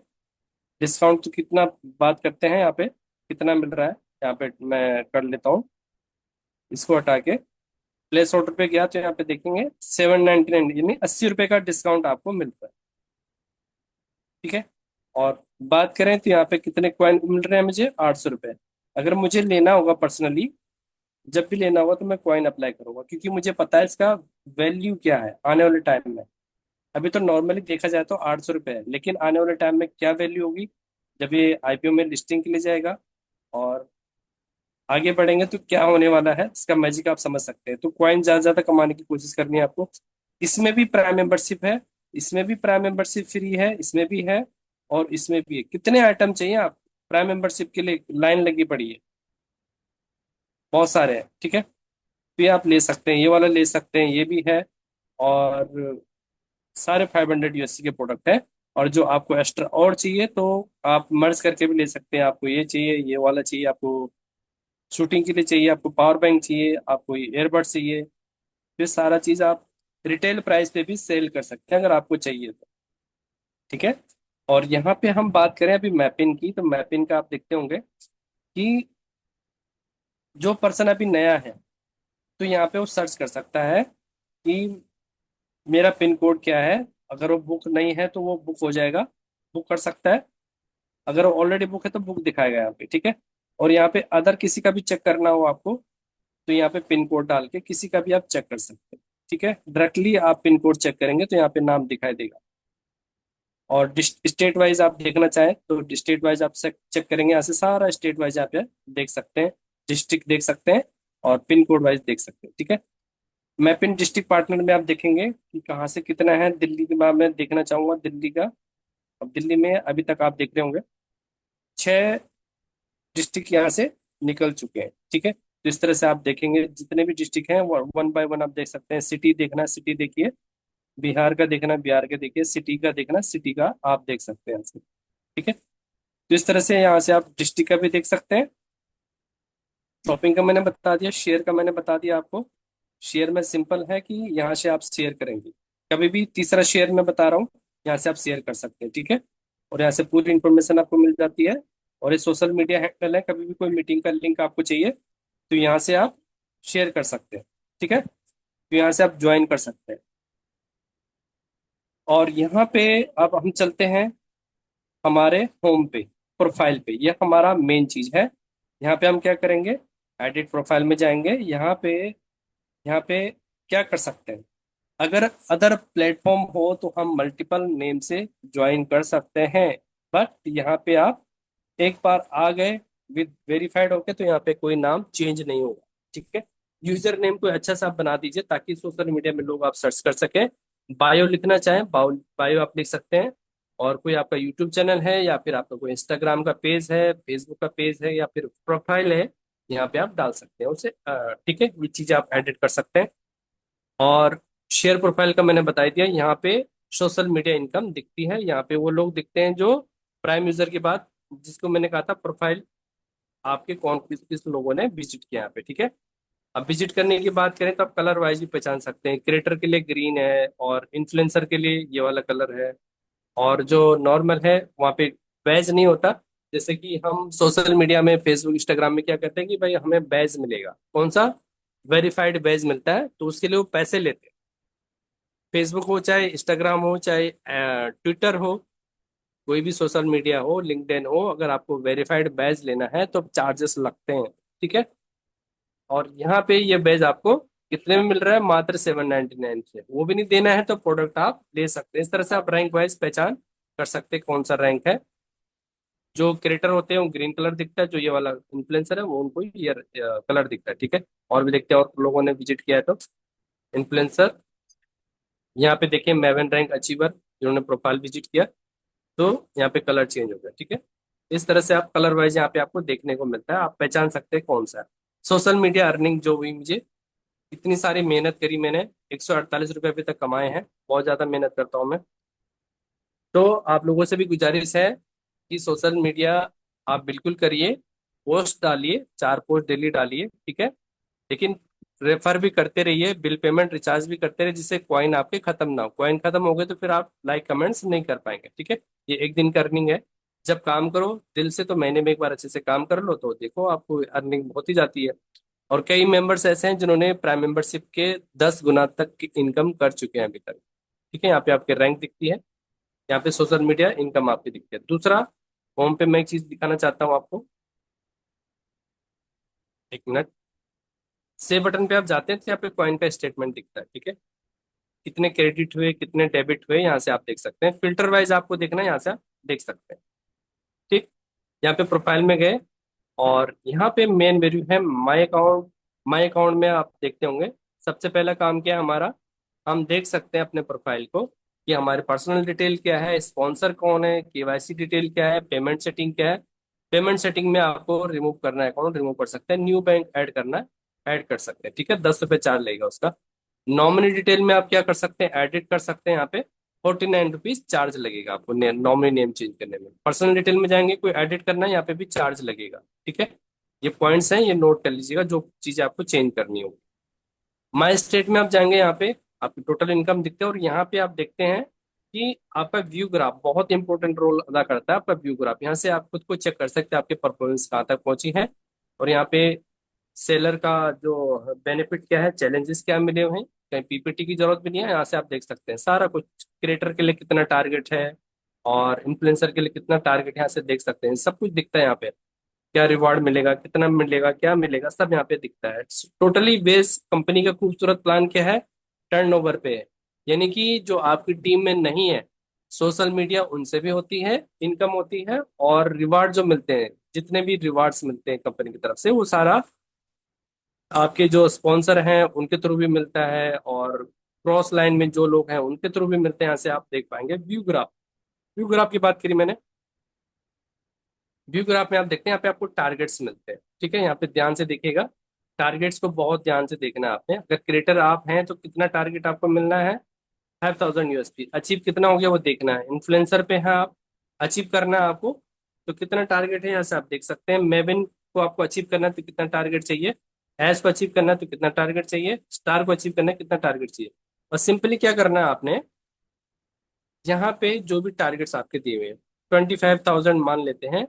डिस्काउंट तो कितना, बात करते हैं यहाँ पे कितना मिल रहा है। यहाँ पे मैं कर लेता हूँ, इसको हटा के प्लेस ऑर्डर पे गया तो यहाँ पे देखेंगे 799, यानी 80 रुपए का डिस्काउंट आपको मिल रहा है। ठीक है। और बात करें तो यहाँ पे कितने कॉइन मिल रहे हैं मुझे, 800 रुपये। अगर मुझे लेना होगा पर्सनली, जब भी लेना होगा तो मैं कॉइन अप्लाई करूंगा, क्योंकि मुझे पता है इसका वैल्यू क्या है आने वाले टाइम में। अभी तो नॉर्मली देखा जाए तो 800 रुपये है, लेकिन आने वाले टाइम में क्या वैल्यू होगी जब ये आईपीओ में लिस्टिंग के लिए जाएगा और आगे बढ़ेंगे तो क्या होने वाला है, इसका मैजिक आप समझ सकते हैं। तो कॉइन ज्यादा ज्यादा कमाने की कोशिश करनी है आपको। इसमें भी प्राइम मेंबरशिप है, इसमें भी प्राइम मेंबरशिप फ्री है, इसमें भी है, और इसमें भी है। कितने आइटम चाहिए आप प्राइम मेंबरशिप के लिए? लाइन लगी पड़ी है, बहुत सारे हैं। ठीक है, तो ये आप ले सकते हैं, ये वाला ले सकते हैं, ये भी है। और सारे 500 यूएससी के प्रोडक्ट हैं। और जो आपको एक्स्ट्रा और चाहिए तो आप मर्ज करके भी ले सकते हैं। आपको ये चाहिए, ये वाला चाहिए, आपको शूटिंग के लिए चाहिए, आपको पावर बैंक चाहिए, आपको एयरबड चाहिए, ये सारा चीज आप रिटेल प्राइस पे भी सेल कर सकते हैं अगर आपको चाहिए तो। ठीक है। और यहाँ पे हम बात करें अभी मैपिन की, तो मैपिन का आप देखते होंगे कि जो पर्सन अभी नया है तो यहाँ पे वो सर्च कर सकता है कि मेरा पिन कोड क्या है। अगर वो बुक नहीं है तो वो बुक हो जाएगा, बुक कर सकता है। अगर वो ऑलरेडी बुक है तो बुक दिखाएगा यहाँ पे। ठीक है। और यहाँ पे अदर किसी का भी चेक करना हो आपको, तो यहाँ पे पिन कोड डाल के किसी का भी आप चेक कर सकते हैं। ठीक है, डायरेक्टली आप पिन कोड चेक करेंगे तो यहाँ पे नाम दिखाई देगा। और स्टेट वाइज आप देखना चाहें तो स्टेट वाइज आप चेक करेंगे, यहाँ से सारा स्टेट वाइज आप यहाँ देख सकते हैं, डिस्ट्रिक्ट देख सकते हैं, और पिन कोड वाइज देख सकते हैं। ठीक है। मैप इन डिस्ट्रिक्ट पार्टनर में आप देखेंगे कि कहाँ से कितना है। दिल्ली के बाद मैं देखना चाहूंगा दिल्ली का। अब दिल्ली में अभी तक आप देख रहे होंगे 6 डिस्ट्रिक्ट यहाँ से निकल चुके हैं। ठीक है, तो इस तरह से आप देखेंगे जितने भी डिस्ट्रिक्ट हैं वो वन बाय वन आप देख सकते हैं। सिटी देखना, सिटी देखिए, बिहार का देखना, बिहार का देखिए, सिटी का देखना, सिटी का आप देख सकते हैं यहाँ से। ठीक है, तो इस तरह से यहाँ से आप डिस्ट्रिक्ट का भी देख सकते हैं। शॉपिंग का मैंने बता दिया, शेयर का मैंने बता दिया आपको। शेयर में सिंपल है कि यहाँ से आप शेयर करेंगे, कभी भी तीसरा शेयर मैं बता रहा हूँ, यहाँ से आप शेयर कर सकते हैं। ठीक है, और यहाँ से पूरी इंफॉर्मेशन आपको मिल जाती है। और ये सोशल मीडिया हैंडल है, कभी भी कोई मीटिंग का लिंक आपको चाहिए तो यहाँ से आप शेयर कर सकते हैं। ठीक है, तो यहाँ से आप ज्वाइन कर सकते हैं। और यहाँ पे अब हम चलते हैं हमारे होम पे, प्रोफाइल पे। यह हमारा मेन चीज है। यहाँ पे हम क्या करेंगे, एडिट प्रोफाइल में जाएंगे। यहाँ पे क्या कर सकते हैं, अगर अदर प्लेटफॉर्म हो तो हम मल्टीपल नेम से ज्वाइन कर सकते हैं। बट यहाँ पे आप एक बार आ गए विद वेरीफाइड होके तो यहाँ पे कोई नाम चेंज नहीं होगा। ठीक है, यूजर नेम कोई अच्छा सा आप बना दीजिए ताकि सोशल मीडिया में लोग आप सर्च कर सकें। बायो लिखना चाहें बायो आप लिख सकते हैं। और कोई आपका यूट्यूब चैनल है या फिर आपका कोई इंस्टाग्राम का पेज है, फेसबुक का पेज है, या फिर प्रोफाइल है, यहाँ पे आप डाल सकते हैं उसे। ठीक है, ये चीजें आप एडिट कर सकते हैं। और शेयर प्रोफाइल का मैंने बता दिया। यहाँ पे सोशल मीडिया इनकम दिखती है, यहाँ पे वो लोग दिखते हैं जो प्राइम यूजर के बाद, जिसको मैंने कहा था प्रोफाइल आपके कौन किस किस लोगों ने विजिट किया यहाँ पे। ठीक है, अब विजिट करने की बात करें तो आप कलर वाइज भी पहचान सकते हैं। क्रिएटर के लिए ग्रीन है, और इन्फ्लुएंसर के लिए ये वाला कलर है। और जो नॉर्मल है वहाँ पे बैज नहीं होता। जैसे कि हम सोशल मीडिया में फेसबुक इंस्टाग्राम में क्या कहते हैं कि भाई हमें बैज मिलेगा, कौन सा, वेरीफाइड बैज मिलता है, तो उसके लिए वो पैसे लेते हैं। फेसबुक हो चाहे इंस्टाग्राम हो चाहे ट्विटर हो, कोई भी सोशल मीडिया हो, लिंक्डइन हो, अगर आपको वेरीफाइड बैज लेना है तो चार्जेस लगते हैं। ठीक है, और यहाँ पे ये बैज आपको कितने में मिल रहा है, मात्र 799 से। वो भी नहीं देना है तो प्रोडक्ट आप ले सकते हैं। इस तरह से आप रैंक वाइज पहचान कर सकते हैं कौन सा रैंक है। जो क्रिएटर होते हैं वो ग्रीन कलर दिखता है, जो ये वाला इन्फ्लुएंसर है वो उनको ये कलर दिखता है। ठीक है, और भी देखते हैं और लोगों ने विजिट किया है तो इन्फ्लुएंसर यहाँ पे देखिए मेवन रैंक अचीवर जिन्होंने प्रोफाइल विजिट किया, तो यहाँ पे कलर चेंज हो गया। ठीक है, इस तरह से आप कलर वाइज यहाँ पे आपको देखने को मिलता है, आप पहचान सकते हैं कौन सा है। सोशल मीडिया अर्निंग जो हुई मुझे, इतनी सारी मेहनत करी मैंने, 148 रुपये अभी तक कमाए हैं, बहुत ज्यादा मेहनत करता हूँ मैं। तो आप लोगों से भी गुजारिश है कि सोशल मीडिया आप बिल्कुल करिए, पोस्ट डालिए, 4 पोस्ट डेली डालिए, ठीक है। लेकिन रेफर भी करते रहिए, बिल पेमेंट रिचार्ज भी करते रहिए, जिससे कॉइन आपके खत्म ना हो। कॉइन खत्म हो गए तो फिर आप लाइक कमेंट्स नहीं कर पाएंगे, ठीक है। ये एक दिन का अर्निंग है, जब काम करो दिल से तो महीने में एक बार अच्छे से काम कर लो, तो देखो आपको अर्निंग होती जाती है। और कई मेंबर्स ऐसे हैं जिन्होंने प्राइम मेंबरशिप के 10 गुना तक की इनकम कर चुके हैं अभी तक। ठीक है, यहाँ पे आपके रैंक दिखती है, यहाँ पे सोशल मीडिया इनकम आपकी दिखती है। दूसरा, होम पे मैं एक चीज दिखाना चाहता हूँ आपको, एक मिनट। सेव बटन पे आप जाते हैं तो यहाँ पे कॉइन का स्टेटमेंट दिखता है, ठीक है। कितने क्रेडिट हुए, कितने डेबिट हुए, यहाँ से आप देख सकते हैं। फिल्टर वाइज आपको देखना है, यहाँ से आप देख सकते हैं, ठीक। यहाँ पे प्रोफाइल में गए और यहाँ पे मेन वेन्यू है माई अकाउंट। माई अकाउंट में आप देखते होंगे, सबसे पहला काम क्या है हमारा, हम देख सकते हैं अपने प्रोफाइल को कि हमारे पर्सनल डिटेल क्या है, स्पॉन्सर कौन है, केवाईसी डिटेल क्या है, पेमेंट सेटिंग क्या है। पेमेंट सेटिंग में आपको रिमूव करना है अकाउंट, रिमूव कर सकते हैं, न्यू बैंक ऐड करना है, ऐड कर सकते हैं, ठीक है। 10 रुपये चार्ज लगेगा उसका। नॉमिनी डिटेल में आप क्या कर सकते हैं, एडिट कर सकते हैं, यहाँ पे 49 रुपीज चार्ज लगेगा आपको नॉमिनी नेम चेंज करने में। पर्सनल डिटेल में जाएंगे, कोई एडिट करना है, यहाँ पे भी चार्ज लगेगा, ठीक है। ये पॉइंट्स हैं, ये नोट कर लीजिएगा जो चीजें आपको चेंज करनी होगी। माई स्टेट में आप जाएंगे, यहाँ पे आपकी टोटल इनकम दिखते हैं, और यहाँ पे आप देखते हैं कि आपका व्यू ग्राफ बहुत इंपॉर्टेंट रोल अदा करता है। आपका व्यू ग्राफ, यहाँ से आप खुद को चेक कर सकते हैं आपके परफॉर्मेंस कहाँ तक पहुंची है, और यहाँ पे सेलर का जो बेनिफिट क्या है, चैलेंजेस क्या मिले हुए हैं, कहीं पीपीटी की जरूरत भी नहीं है, यहाँ से आप देख सकते हैं सारा कुछ। क्रिएटर के लिए कितना टारगेट है और इन्फ्लुएंसर के लिए कितना टारगेट है, यहाँ से देख सकते हैं, सब कुछ दिखता है यहाँ पे। क्या रिवॉर्ड मिलेगा, कितना मिलेगा, क्या मिलेगा, सब यहाँ पे दिखता है। टोटली बेस कंपनी का खूबसूरत प्लान क्या है, टर्नओवर पे है। यानी कि जो आपकी टीम में नहीं है, सोशल मीडिया उनसे भी होती है, इनकम होती है, और रिवार्ड जो मिलते हैं, जितने भी रिवार्ड्स मिलते हैं कंपनी की तरफ से, वो सारा आपके जो स्पॉन्सर हैं उनके थ्रू भी मिलता है, और क्रॉस लाइन में जो लोग हैं उनके थ्रू भी मिलते हैं। यहाँ से आप देख पाएंगे व्यू ग्राफ। व्यू ग्राफ की बात करी मैंने, व्यू ग्राफ में आप देखते हैं यहाँ पे आपको टारगेट्स मिलते हैं, ठीक है। यहाँ पे ध्यान से देखिएगा, टारगेट्स को बहुत ध्यान से देखना है आपने। अगर क्रिएटर आप हैं तो कितना टारगेट आपको मिलना है, 5000 USP अचीव कितना हो गया वो देखना है। इन्फ्लुएंसर पे है आप, अचीव करना है आपको, तो कितना टारगेट है यहाँ से आप देख सकते हैं। मेविन को आपको अचीव करना है तो कितना टारगेट चाहिए, एस को अचीव करना है तो कितना टारगेट चाहिए, स्टार को अचीव करना है कितना टारगेट चाहिए। और सिंपली क्या करना है आपने, यहाँ पे जो भी टारगेट्स आपके दिए हुए हैं, 25,000 मान लेते हैं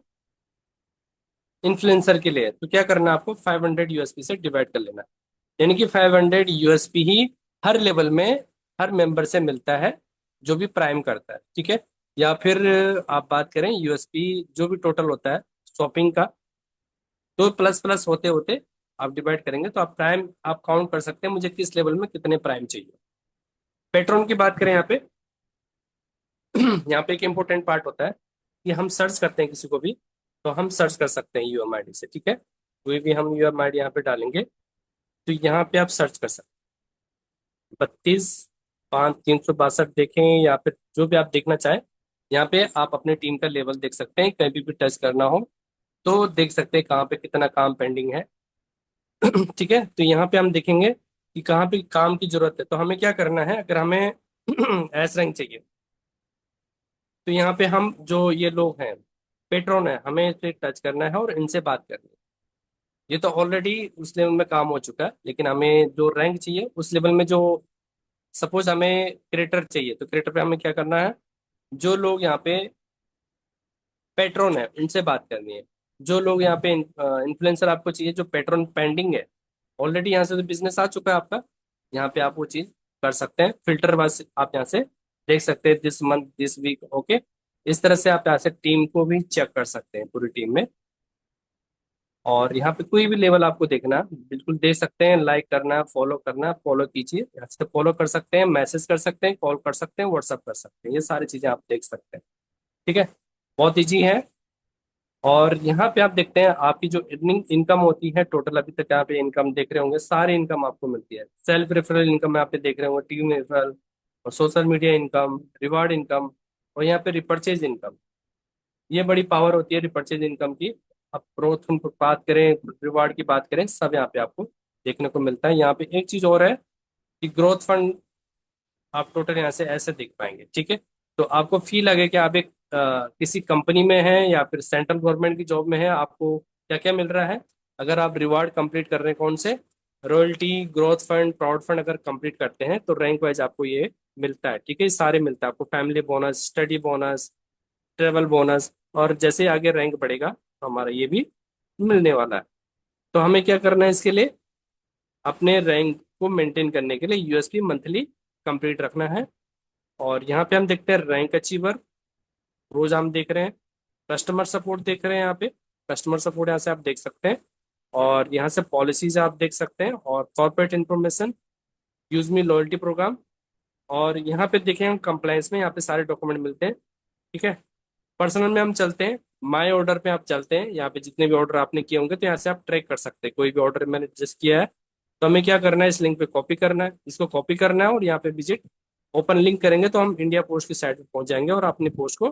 इन्फ्लुएंसर के लिए, तो क्या करना है आपको, 500 USP से डिवाइड कर लेना है। यानी कि 500 USP ही हर लेवल में हर मेंबर से मिलता है जो भी प्राइम करता है, ठीक है। या फिर आप बात करें यूएसपी जो भी टोटल होता है शॉपिंग का, तो प्लस प्लस होते होते आप डिवाइड करेंगे तो आप प्राइम आप काउंट कर सकते हैं मुझे किस लेवल में कितने प्राइम चाहिए। पेट्रोन की बात करें यहाँ पे यहाँ पे एक इंपॉर्टेंट पार्ट होता है कि हम सर्च करते हैं किसी को भी, तो हम सर्च कर सकते हैं UMID से, ठीक है। कोई भी हम UMID यहाँ पे डालेंगे तो यहाँ पे आप सर्च कर सकते हैं, 32 5 362 देखें, या फिर जो भी आप देखना चाहें। यहाँ पे आप अपने टीम का लेवल देख सकते हैं, कहीं भी टच करना हो तो देख सकते हैं कहाँ पे कितना काम पेंडिंग है ठीक है। तो यहाँ पे हम देखेंगे कि कहाँ पे काम की जरूरत है, तो हमें क्या करना है, अगर हमें एस रैंक चाहिए तो यहाँ पे हम जो ये लोग हैं पेट्रोन है, हमें इस पे टच करना है और इनसे बात करनी है। ये तो ऑलरेडी उस लेवल में काम हो चुका है, लेकिन हमें जो रैंक चाहिए उस लेवल में, जो सपोज हमें क्रिएटर चाहिए तो क्रिएटर पे हमें क्या करना है, जो लोग यहाँ पे पेट्रोन है उनसे बात करनी है। जो लोग यहाँ पे इन्फ्लुएंसर आपको चाहिए जो पेट्रोन पेंडिंग है, ऑलरेडी यहाँ से तो बिजनेस आ चुका है आपका, यहाँ पे आप वो चीज कर सकते हैं। फिल्टर बस आप यहाँ से देख सकते हैं, this month this week, okay. इस तरह से आप यहाँ से टीम को भी चेक कर सकते हैं पूरी टीम में। और यहाँ पे कोई भी लेवल आपको देखना है, बिल्कुल देख सकते हैं, लाइक करना है, फॉलो करना है, फॉलो कीजिए। यहाँ से फॉलो कर सकते हैं, मैसेज कर सकते हैं, कॉल कर सकते हैं, व्हाट्सअप कर सकते हैं, ये सारी चीजें आप देख सकते हैं, ठीक है। बहुत ईजी है। और यहाँ पे आप देखते हैं आपकी जो अर्निंग इनकम होती है टोटल, अभी तक यहाँ पे इनकम देख रहे होंगे, सारी इनकम आपको मिलती है। सेल्फ रेफरल इनकम यहाँ पे देख रहे होंगे, टीम रेफरल, और social media income, reward income, और यहाँ पे रिपर्चेज इनकम। ये बड़ी पावर होती है रिपर्चेज इनकम की। अब ग्रोथ की बात करें, रिवार्ड की बात करें, सब यहाँ पे आपको देखने को मिलता है। यहाँ पे एक चीज और है कि ग्रोथ फंड आप टोटल यहाँ से ऐसे देख पाएंगे, ठीक है। तो आपको फील लगे कि आप एक किसी कंपनी में हैं या फिर सेंट्रल गवर्नमेंट की जॉब में है, आपको क्या क्या मिल रहा है। अगर आप रिवार्ड कंप्लीट कर रहे हैं, कौन से, royalty, growth fund, proud fund अगर कंप्लीट करते हैं तो रैंक वाइज आपको ये मिलता है, ठीक है। ये सारे मिलता है आपको, family bonus, study bonus, travel bonus, और जैसे आगे रैंक बढ़ेगा हमारा ये भी मिलने वाला है। तो हमें क्या करना है इसके लिए, अपने रैंक को मेंटेन करने के लिए यूएसपी मंथली कंप्लीट रखना है। और यहाँ पे हम देखते हैं रैंक अचीवर, रोज हम देख रहे हैं। कस्टमर सपोर्ट देख रहे हैं यहाँ पे, कस्टमर सपोर्ट यहाँ से आप देख सकते हैं। और यहाँ से पॉलिसीज आप देख सकते हैं, और corporate information, use me loyalty program. और यहाँ पे देखें हम कंप्लायंस में, यहाँ पे सारे डॉक्यूमेंट मिलते हैं, ठीक है। पर्सनल में हम चलते हैं, माय ऑर्डर पे आप चलते हैं। यहाँ पे जितने भी ऑर्डर आपने किए होंगे तो यहाँ से आप ट्रैक कर सकते हैं, कोई भी ऑर्डर मैंने जस्ट किया है तो हमें क्या करना है, इस लिंक पे कॉपी करना है, इसको कॉपी करना है और यहाँ पे विजिट ओपन लिंक करेंगे तो हम इंडिया पोस्ट की साइट पे पहुंच जाएंगे और अपने पोस्ट को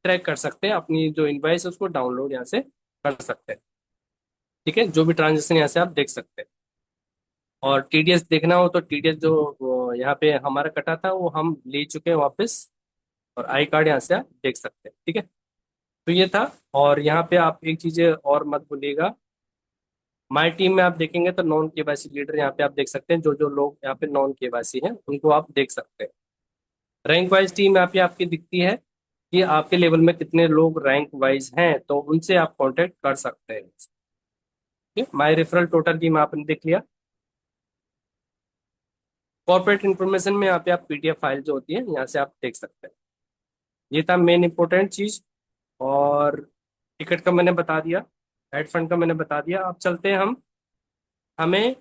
ट्रैक कर सकते हैं। अपनी जो इनवॉइस है उसको डाउनलोड यहाँ से कर सकते हैं, ठीक है। जो भी ट्रांजेक्शन यहाँ से आप देख सकते हैं। और टीडीएस देखना हो तो टीडीएस जो यहाँ पे हमारा कटा था वो हम ले चुके हैं वापस, और आई कार्ड यहाँ से आप देख सकते हैं, ठीक है। तो ये था। और यहाँ पे आप एक चीज और मत भूलिएगा, माई टीम में आप देखेंगे तो नॉन केवाईसी लीडर यहाँ पे आप देख सकते हैं, जो जो लोग यहाँ पे नॉन केवाईसी हैं उनको आप देख सकते हैं। रैंक वाइज टीम यहाँ पे आपकी दिखती है कि आपके लेवल में कितने लोग रैंक वाइज हैं, तो उनसे आप कांटेक्ट कर सकते हैं, ठीक है। माई रेफरल टोटल टीम आपने देख लिया। कॉर्पोरेट इन्फॉर्मेशन में यहाँ पे आप पीडीएफ फाइल जो होती है यहाँ से आप देख सकते हैं। ये था मेन इंपॉर्टेंट चीज। और टिकट का मैंने बता दिया, हेड फंड का मैंने बता दिया। अब चलते हैं हम, हमें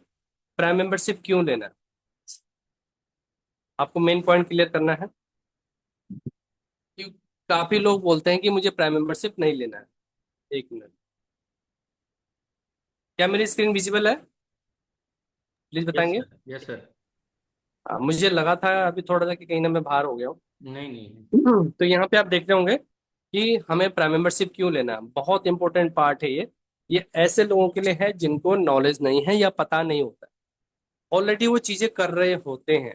प्राइम मेंबरशिप क्यों लेना है, आपको मेन पॉइंट क्लियर करना है। कि काफी लोग बोलते हैं कि मुझे प्राइम मेंबरशिप नहीं लेना है। एक मिनट, क्या मेरी स्क्रीन विजिबल है, प्लीज यस बताएंगे। Sir, yes sir. मुझे लगा था अभी थोड़ा सा कि कहीं ना मैं बाहर हो गया हूँ। नहीं नहीं। तो यहाँ पे आप देख रहे होंगे कि हमें प्राइम मेंबरशिप क्यों लेना है, बहुत इंपॉर्टेंट पार्ट है ये ऐसे लोगों के लिए है जिनको नॉलेज नहीं है या पता नहीं होता, ऑलरेडी वो चीजें कर रहे होते हैं।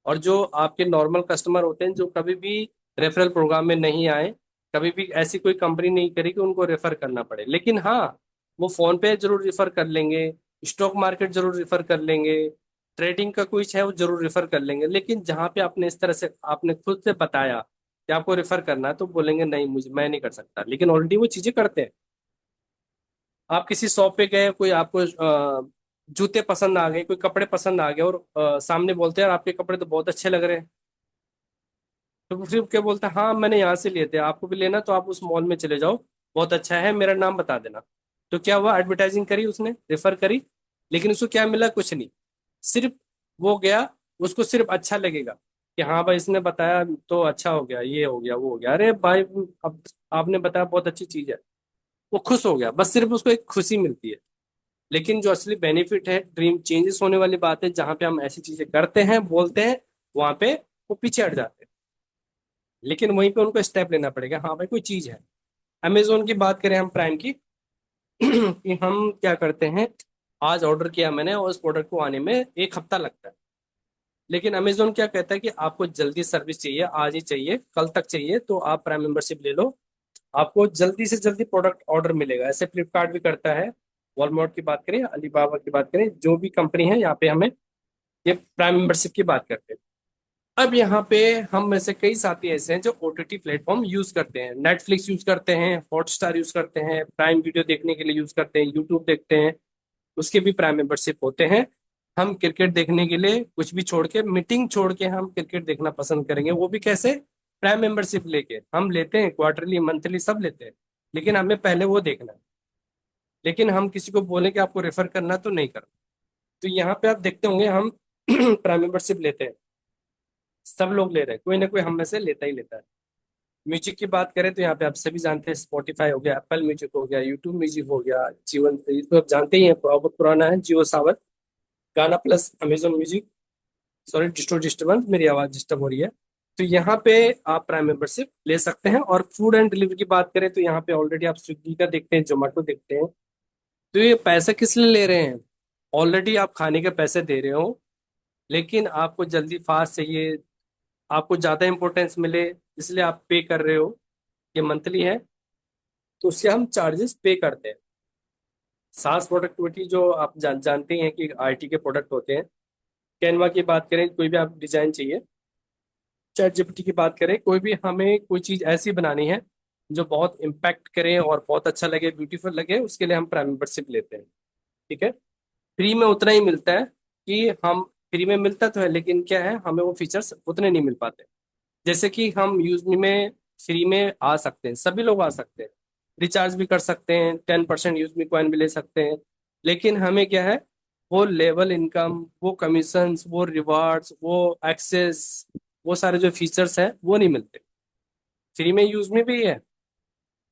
और जो आपके नॉर्मल कस्टमर होते हैं जो कभी भी रेफरल प्रोग्राम में नहीं आए, कभी भी ऐसी कोई कंपनी नहीं करी कि उनको रेफर करना पड़े, लेकिन हाँ वो फोन पे जरूर रेफर कर लेंगे, स्टॉक मार्केट जरूर रेफर कर लेंगे, ट्रेडिंग का कुछ है वो जरूर रेफर कर लेंगे। लेकिन जहाँ पे आपने इस तरह से आपने खुद से बताया कि आपको रेफर करना है तो बोलेंगे नहीं मुझे, मैं नहीं कर सकता, लेकिन ऑलरेडी वो चीजें करते हैं। आप किसी शॉप पे गए, कोई आपको जूते पसंद आ गए, कोई कपड़े पसंद आ गए, और सामने बोलते हैं यार आपके कपड़े तो बहुत अच्छे लग रहे हैं, तो फिर क्या बोलता है, हाँ मैंने यहाँ से लिए थे, आपको भी लेना तो आप उस मॉल में चले जाओ, बहुत अच्छा है, मेरा नाम बता देना। तो क्या हुआ, एडवर्टाइजिंग करी उसने, रेफर करी, लेकिन उसको क्या मिला, कुछ नहीं। सिर्फ वो गया, उसको सिर्फ अच्छा लगेगा कि हाँ भाई इसने बताया तो अच्छा हो गया, ये हो गया वो हो गया, अरे भाई अब आपने बताया बहुत अच्छी चीज है, वो खुश हो गया, बस सिर्फ उसको एक खुशी मिलती है। लेकिन जो असली बेनिफिट है, ड्रीम चेंजेस होने वाली बात है, जहाँ पे हम ऐसी चीजें करते हैं बोलते हैं, वहां पे वो पीछे हट जाते हैं। लेकिन वहीं पे उनको स्टेप लेना पड़ेगा, हाँ भाई कोई चीज है। अमेजोन की बात करें हम प्राइम की कि हम क्या करते हैं, आज ऑर्डर किया मैंने और उस प्रोडक्ट को आने में 1 हफ्ता लगता है, लेकिन अमेजोन क्या कहता है कि आपको जल्दी सर्विस चाहिए, आज ही चाहिए, कल तक चाहिए, तो आप प्राइम मेंबरशिप ले लो, आपको जल्दी से जल्दी प्रोडक्ट ऑर्डर मिलेगा। ऐसे फ्लिपकार्ट भी करता है, वॉलमार्ट की बात करें, अलीबाबा की बात करें, जो भी कंपनी है यहाँ पे हमें ये प्राइम मेंबरशिप की बात करते हैं। अब यहाँ पे हम में से कई साथी ऐसे हैं जो ओटीटी प्लेटफॉर्म यूज करते हैं, नेटफ्लिक्स यूज करते हैं, हॉटस्टार यूज करते हैं, प्राइम वीडियो देखने के लिए यूज करते हैं, यूट्यूब देखते हैं, उसके भी प्राइम मेंबरशिप होते हैं। हम क्रिकेट देखने के लिए कुछ भी छोड़ के, मीटिंग छोड़ के हम क्रिकेट देखना पसंद करेंगे, वो भी कैसे, प्राइम मेंबरशिप लेके। हम लेते हैं क्वार्टरली, मंथली सब लेते हैं, लेकिन हमें पहले वो देखना है। लेकिन हम किसी को बोले कि आपको रेफर करना तो नहीं करना। तो यहाँ पे आप देखते होंगे हम प्राइम मेंबरशिप लेते हैं, सब लोग ले रहे हैं, कोई ना कोई हम में से लेता ही लेता है। म्यूजिक की बात करें तो यहाँ पे आप सभी जानते हैं, स्पॉटिफाई हो गया, एप्पल म्यूजिक हो गया, यूट्यूब म्यूजिक हो गया, जीवन, ये तो आप जानते ही हैं, बहुत पुराना है, जियो सावन, गाना plus, Amazon music, sorry disturbance, मेरी आवाज डिस्टर्ब हो रही है। तो यहाँ पे आप प्राइम मेंबरशिप ले सकते हैं। और फूड एंड डिलीवरी की बात करें तो यहाँ पे ऑलरेडी आप स्विगी का देखते हैं, जोमेटो देखते हैं। तो ये पैसा किस लिए ले रहे हैं? ऑलरेडी आप खाने के पैसे दे रहे हो, लेकिन आपको जल्दी फास्ट चाहिए, आपको ज्यादा इंपॉर्टेंस मिले, इसलिए आप पे कर रहे हो। ये मंथली है, तो उससे हम चार्जेस पे करते हैं। सास प्रोडक्टिविटी जो आप जानते ही हैं कि आईटी के प्रोडक्ट होते हैं। कैनवा की बात करें, कोई भी आप डिजाइन चाहिए, चैट जीपीटी की बात करें, कोई भी हमें कोई चीज ऐसी बनानी है जो बहुत इम्पैक्ट करे और बहुत अच्छा लगे, ब्यूटीफुल लगे, उसके लिए हम प्राइम मेंबरशिप लेते हैं। ठीक है। फ्री में उतना ही मिलता है कि हम, फ्री में मिलता तो है लेकिन क्या है, हमें वो फीचर्स उतने नहीं मिल पाते। जैसे कि हम यूज में फ्री में आ सकते हैं, सभी लोग आ सकते हैं, रिचार्ज भी कर सकते हैं, 10% यूज में कॉइन भी ले सकते हैं। लेकिन हमें क्या है, वो लेवल इनकम, वो कमीशंस, वो रिवार्ड्स, वो एक्सेस, वो सारे जो फीचर्स हैं वो नहीं मिलते। फ्री में यूज में भी है,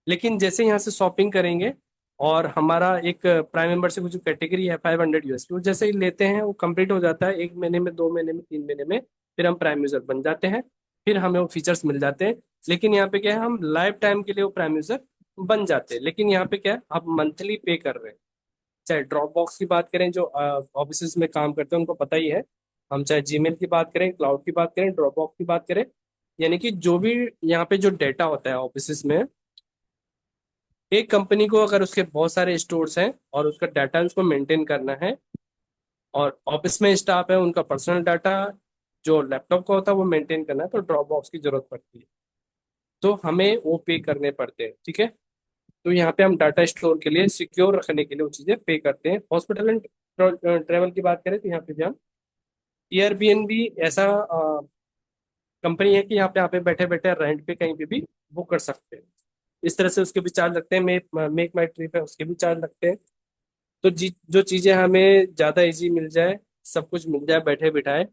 लेकिन जैसे यहाँ से शॉपिंग करेंगे और हमारा एक प्राइम मेंबरशिप जो कैटेगरी है 500 USD, वो जैसे ही लेते हैं वो कंप्लीट हो जाता है, 1 महीने में, 2 महीने में, 3 महीने में, फिर हम प्राइम यूजर बन जाते हैं, फिर हमें वो फीचर्स मिल जाते हैं। लेकिन यहाँ पे क्या है, हम लाइफ टाइम के लिए वो प्राइम यूजर बन जाते हैं। लेकिन यहाँ पे क्या है, आप मंथली पे कर रहे हैं। चाहे ड्रॉप बॉक्स की बात करें, जो ऑफिस में काम करते हैं उनको पता ही है, हम चाहे जीमेल की बात करें, क्लाउड की बात करें, ड्रॉप बॉक्स की बात करें, यानी कि जो भी यहाँ पे जो डेटा होता है ऑफिस में, एक कंपनी को अगर उसके बहुत सारे स्टोर्स हैं और उसका डाटा उसको मेंटेन करना है, और ऑफिस में स्टाफ है, उनका पर्सनल डाटा जो लैपटॉप का होता है वो मेंटेन करना है, तो ड्रॉप बॉक्स की जरूरत पड़ती है। तो हमें वो पे करने पड़ते हैं। ठीक है। तो यहाँ पे हम डाटा स्टोर के लिए, सिक्योर रखने के लिए वो चीजें पे करते हैं। हॉस्पिटल एंड ट्रेवल की बात करें तो यहाँ पे भी हम, एयरबीएनबी ऐसा कंपनी है कि यहाँ पे बैठे बैठे रेंट पे कहीं पे भी बुक कर सकते हैं। इस तरह से उसके भी चार्ज लगते हैं। मेक माई ट्रिप है, उसके भी चार्ज लगते हैं। तो जो चीजें हमें ज्यादा इजी मिल जाए, सब कुछ मिल जाए बैठे बिठाए,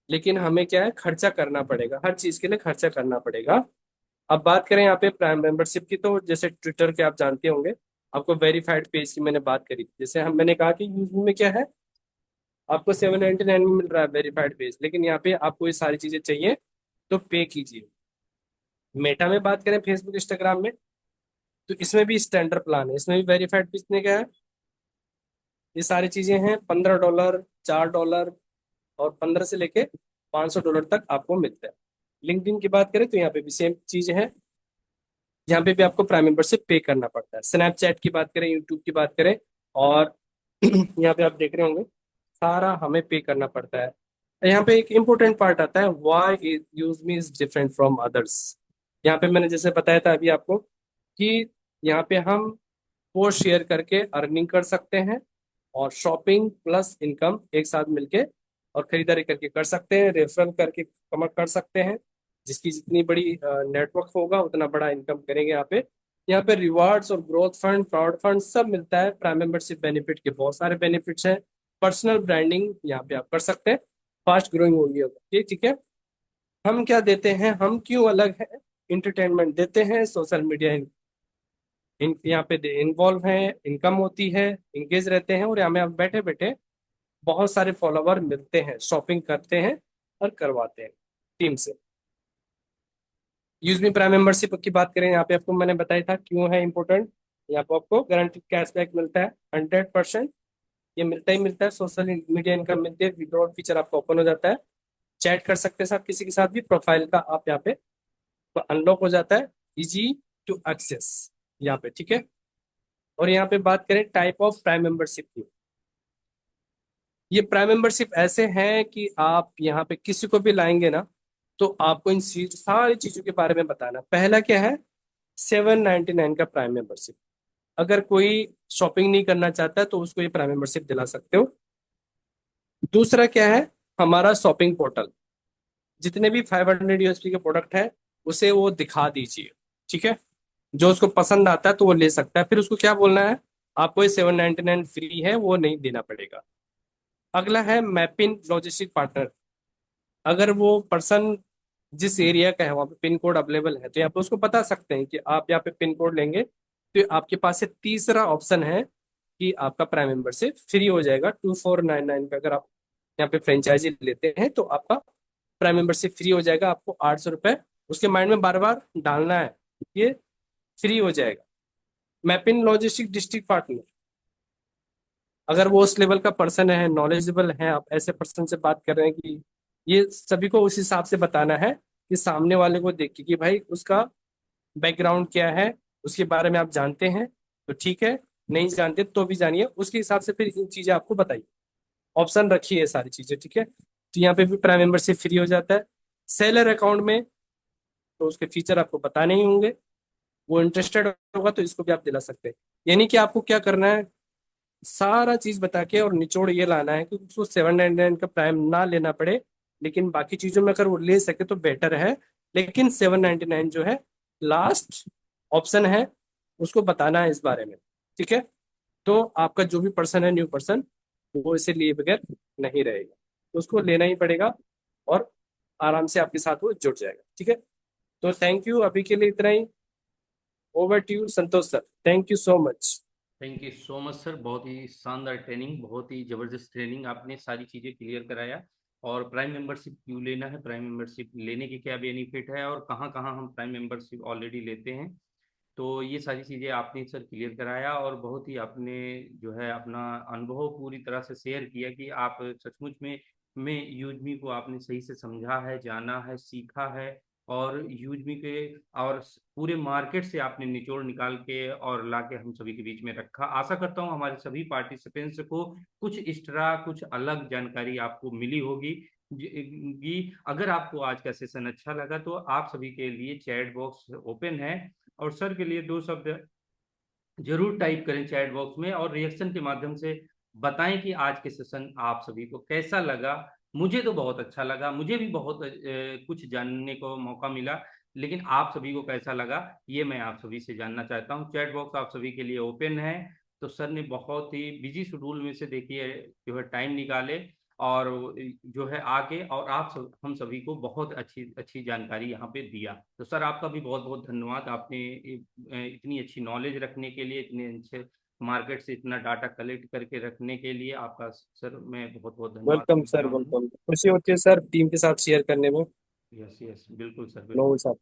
लेकिन हमें क्या है, खर्चा करना पड़ेगा, हर चीज के लिए खर्चा करना पड़ेगा। अब बात करें यहाँ पे प्राइम मेंबरशिप की, तो जैसे ट्विटर के आप जानते होंगे, आपको वेरीफाइड पेज की मैंने बात करी थी। जैसे हम, मैंने कहा कि यूज में क्या है, आपको 799 में मिल रहा है वेरीफाइड पेज, लेकिन यहाँ पे आपको ये सारी चीजें चाहिए तो पे कीजिए। मेटा में बात करें, फेसबुक इंस्टाग्राम में, तो इसमें भी स्टैंडर्ड प्लान है, इसमें भी वेरीफाइड पेज ने क्या है, ये सारी चीजें हैं, $15, $4, और 15 से लेके $500 तक आपको मिलता है। लिंक्डइन की बात करें तो यहाँ पे भी सेम चीज है, यहाँ पे भी आपको प्राइम मेंबरशिप पे करना पड़ता है। स्नैपचैट की बात करें, यूट्यूब की बात करें, और यहाँ पे आप देख रहे होंगे, सारा हमें पे करना पड़ता है। यहाँ पे एक इम्पोर्टेंट पार्ट आता है, why use me is different from others. यहाँ पे मैंने जैसे बताया था अभी आपको कि यहाँ पे हम पोस्ट शेयर करके अर्निंग कर सकते हैं, और शॉपिंग प्लस इनकम एक साथ मिलके और खरीदारी करके कर सकते हैं, रेफरल करके कमर कर सकते हैं। जिसकी जितनी बड़ी नेटवर्क होगा उतना बड़ा इनकम करेंगे। यहाँ पे रिवार्ड्स और ग्रोथ फंड, फ्रॉड फंड सब मिलता है। प्राइम मेंबरशिप बेनिफिट के बहुत सारे बेनिफिट्स हैं। पर्सनल ब्रांडिंग यहाँ पे आप कर सकते हैं, फास्ट ग्रोइंग होगी होगा। ठीक है। हम क्या देते हैं, हम क्यों अलग है, इंटरटेनमेंट देते हैं, सोशल मीडिया यहाँ पे इन्वॉल्व हैं, इनकम होती है, इंगेज रहते हैं, और यहाँ में आप बैठे बैठे बहुत सारे फॉलोवर मिलते हैं, शॉपिंग करते हैं और करवाते हैं टीम से। यूज मी प्राइम मेंबरशिप की बात करें, यहाँ पे आपको मैंने बताया था क्यों है इंपॉर्टेंट। यहाँ पे आपको गारंटीड कैशबैक मिलता है 100%, ये मिलता ही मिलता है। सोशल मीडिया इनकम मिलती है, विड्रॉल फीचर आपका ओपन हो जाता है, चैट कर सकते हैं साथ किसी के साथ भी, प्रोफाइल का आप यहाँ पे अनलॉक हो जाता है, इजी टू एक्सेस यहाँ पे। ठीक है। और यहाँ पे बात करें टाइप ऑफ प्राइम मेंबरशिप की, ये प्राइम मेंबरशिप ऐसे हैं कि आप यहाँ पे किसी को भी लाएंगे ना, तो आपको इन सारी चीजों के बारे में बताना। पहला क्या है, 799 का प्राइम मेंबरशिप। अगर कोई शॉपिंग नहीं करना चाहता है तो उसको ये प्राइम मेंबरशिप दिला सकते हो। दूसरा क्या है, हमारा शॉपिंग पोर्टल, जितने भी 500 USD के प्रोडक्ट है उसे वो दिखा दीजिए। ठीक है। जो उसको पसंद आता है तो वो ले सकता है, फिर उसको क्या बोलना है, आपको ये 799 फ्री है, वो नहीं देना पड़ेगा। अगला है मैपिंग लॉजिस्टिक पार्टनर। अगर वो पर्सन जिस एरिया का है वहाँ पे पिन कोड अवेलेबल है, तो यहाँ पे उसको बता सकते हैं कि आप यहाँ पे पिन कोड लेंगे तो आपके पास से तीसरा ऑप्शन है कि आपका प्राइम मेंबरशिप फ्री हो जाएगा 2499 का। अगर आप यहाँ पे फ्रेंचाइजी लेते हैं तो आपका प्राइम मेंबरशिप फ्री हो जाएगा। आपको 800 रुपये उसके माइंड में बार बार डालना है, ये फ्री हो जाएगा। मैपिन लॉजिस्टिक डिस्ट्रिक्ट पार्टनर, अगर वो उस लेवल का पर्सन है, नॉलेजेबल है, आप ऐसे पर्सन से बात कर रहे हैं कि ये सभी को उस हिसाब से बताना है कि सामने वाले को देख के कि भाई उसका बैकग्राउंड क्या है, उसके बारे में आप जानते हैं तो ठीक है, नहीं जानते तो भी जानिए, उसके हिसाब से फिर इन चीजें आपको बताइए, ऑप्शन रखिए ये सारी चीजें, ठीक है। तो यहाँ पे भी प्राइम मेंबरशिप फ्री हो जाता है। सेलर अकाउंट में तो उसके फीचर आपको पता नहीं होंगे, वो इंटरेस्टेड होगा तो इसको भी आप दिला सकते हैं। यानी कि आपको क्या करना है, सारा चीज बता के और निचोड़ ये लाना है कि उसको 799 का प्राइम ना लेना पड़े, लेकिन बाकी चीजों में अगर वो ले सके तो बेटर है। लेकिन 799 जो है लास्ट ऑप्शन है, उसको बताना है इस बारे में, ठीक है। तो आपका जो भी पर्सन है, न्यू पर्सन, वो इसे लिए बगैर नहीं रहेगा, तो उसको लेना ही पड़ेगा और आराम से आपके साथ वो जुड़ जाएगा, ठीक है। तो थैंक यू, अभी के लिए इतना ही। Over to you Santosh sir, thank you so much. Thank you so much sir, बहुत ही शानदार ट्रेनिंग, बहुत ही जबरदस्त ट्रेनिंग, आपने सारी चीजें क्लियर कराया। और प्राइम मेंबरशिप क्यों लेना है, प्राइम मेंबरशिप लेने के क्या बेनिफिट है, और कहाँ कहाँ हम प्राइम मेंबरशिप ऑलरेडी लेते हैं, तो ये सारी चीज़ें आपने सर क्लियर कराया। और बहुत ही आपने जो है अपना अनुभव पूरी तरह से शेयर किया कि आप सचमुच में यूजमी को आपने सही से समझा है, जाना है, सीखा है। और यूजमी के और पूरे मार्केट से आपने निचोड़ निकाल के और ला के हम सभी के बीच में रखा। आशा करता हूँ हमारे सभी पार्टिसिपेंट्स को कुछ एक्स्ट्रा, कुछ अलग जानकारी आपको मिली होगी। कि अगर आपको आज का सेशन अच्छा लगा तो आप सभी के लिए चैट बॉक्स ओपन है, और सर के लिए दो शब्द जरूर टाइप करें चैट बॉक्स में, और रिएक्शन के माध्यम से बताएं कि आज के सेशन आप सभी को कैसा लगा। मुझे तो बहुत अच्छा लगा, मुझे भी बहुत कुछ जानने को मौका मिला, लेकिन आप सभी को कैसा लगा ये मैं आप सभी से जानना चाहता हूँ। चैट बॉक्स आप सभी के लिए ओपन है। तो सर ने बहुत ही बिजी शेड्यूल में से देखिए जो है टाइम निकाले, और जो है आके और हम सभी को बहुत अच्छी अच्छी जानकारी यहाँ पे दिया। तो सर आपका भी बहुत बहुत धन्यवाद, आपने इतनी अच्छी नॉलेज रखने के लिए, इतने अच्छे मार्केट से इतना डाटा कलेक्ट करके रखने के लिए आपका सर मैं बहुत बहुत धन्यवाद वेलकम करता सर, हूँ। वेलकम, खुशी होती है सर टीम के साथ शेयर करने में। यस यस, बिल्कुल सर, नो बिल्कुल। साहब।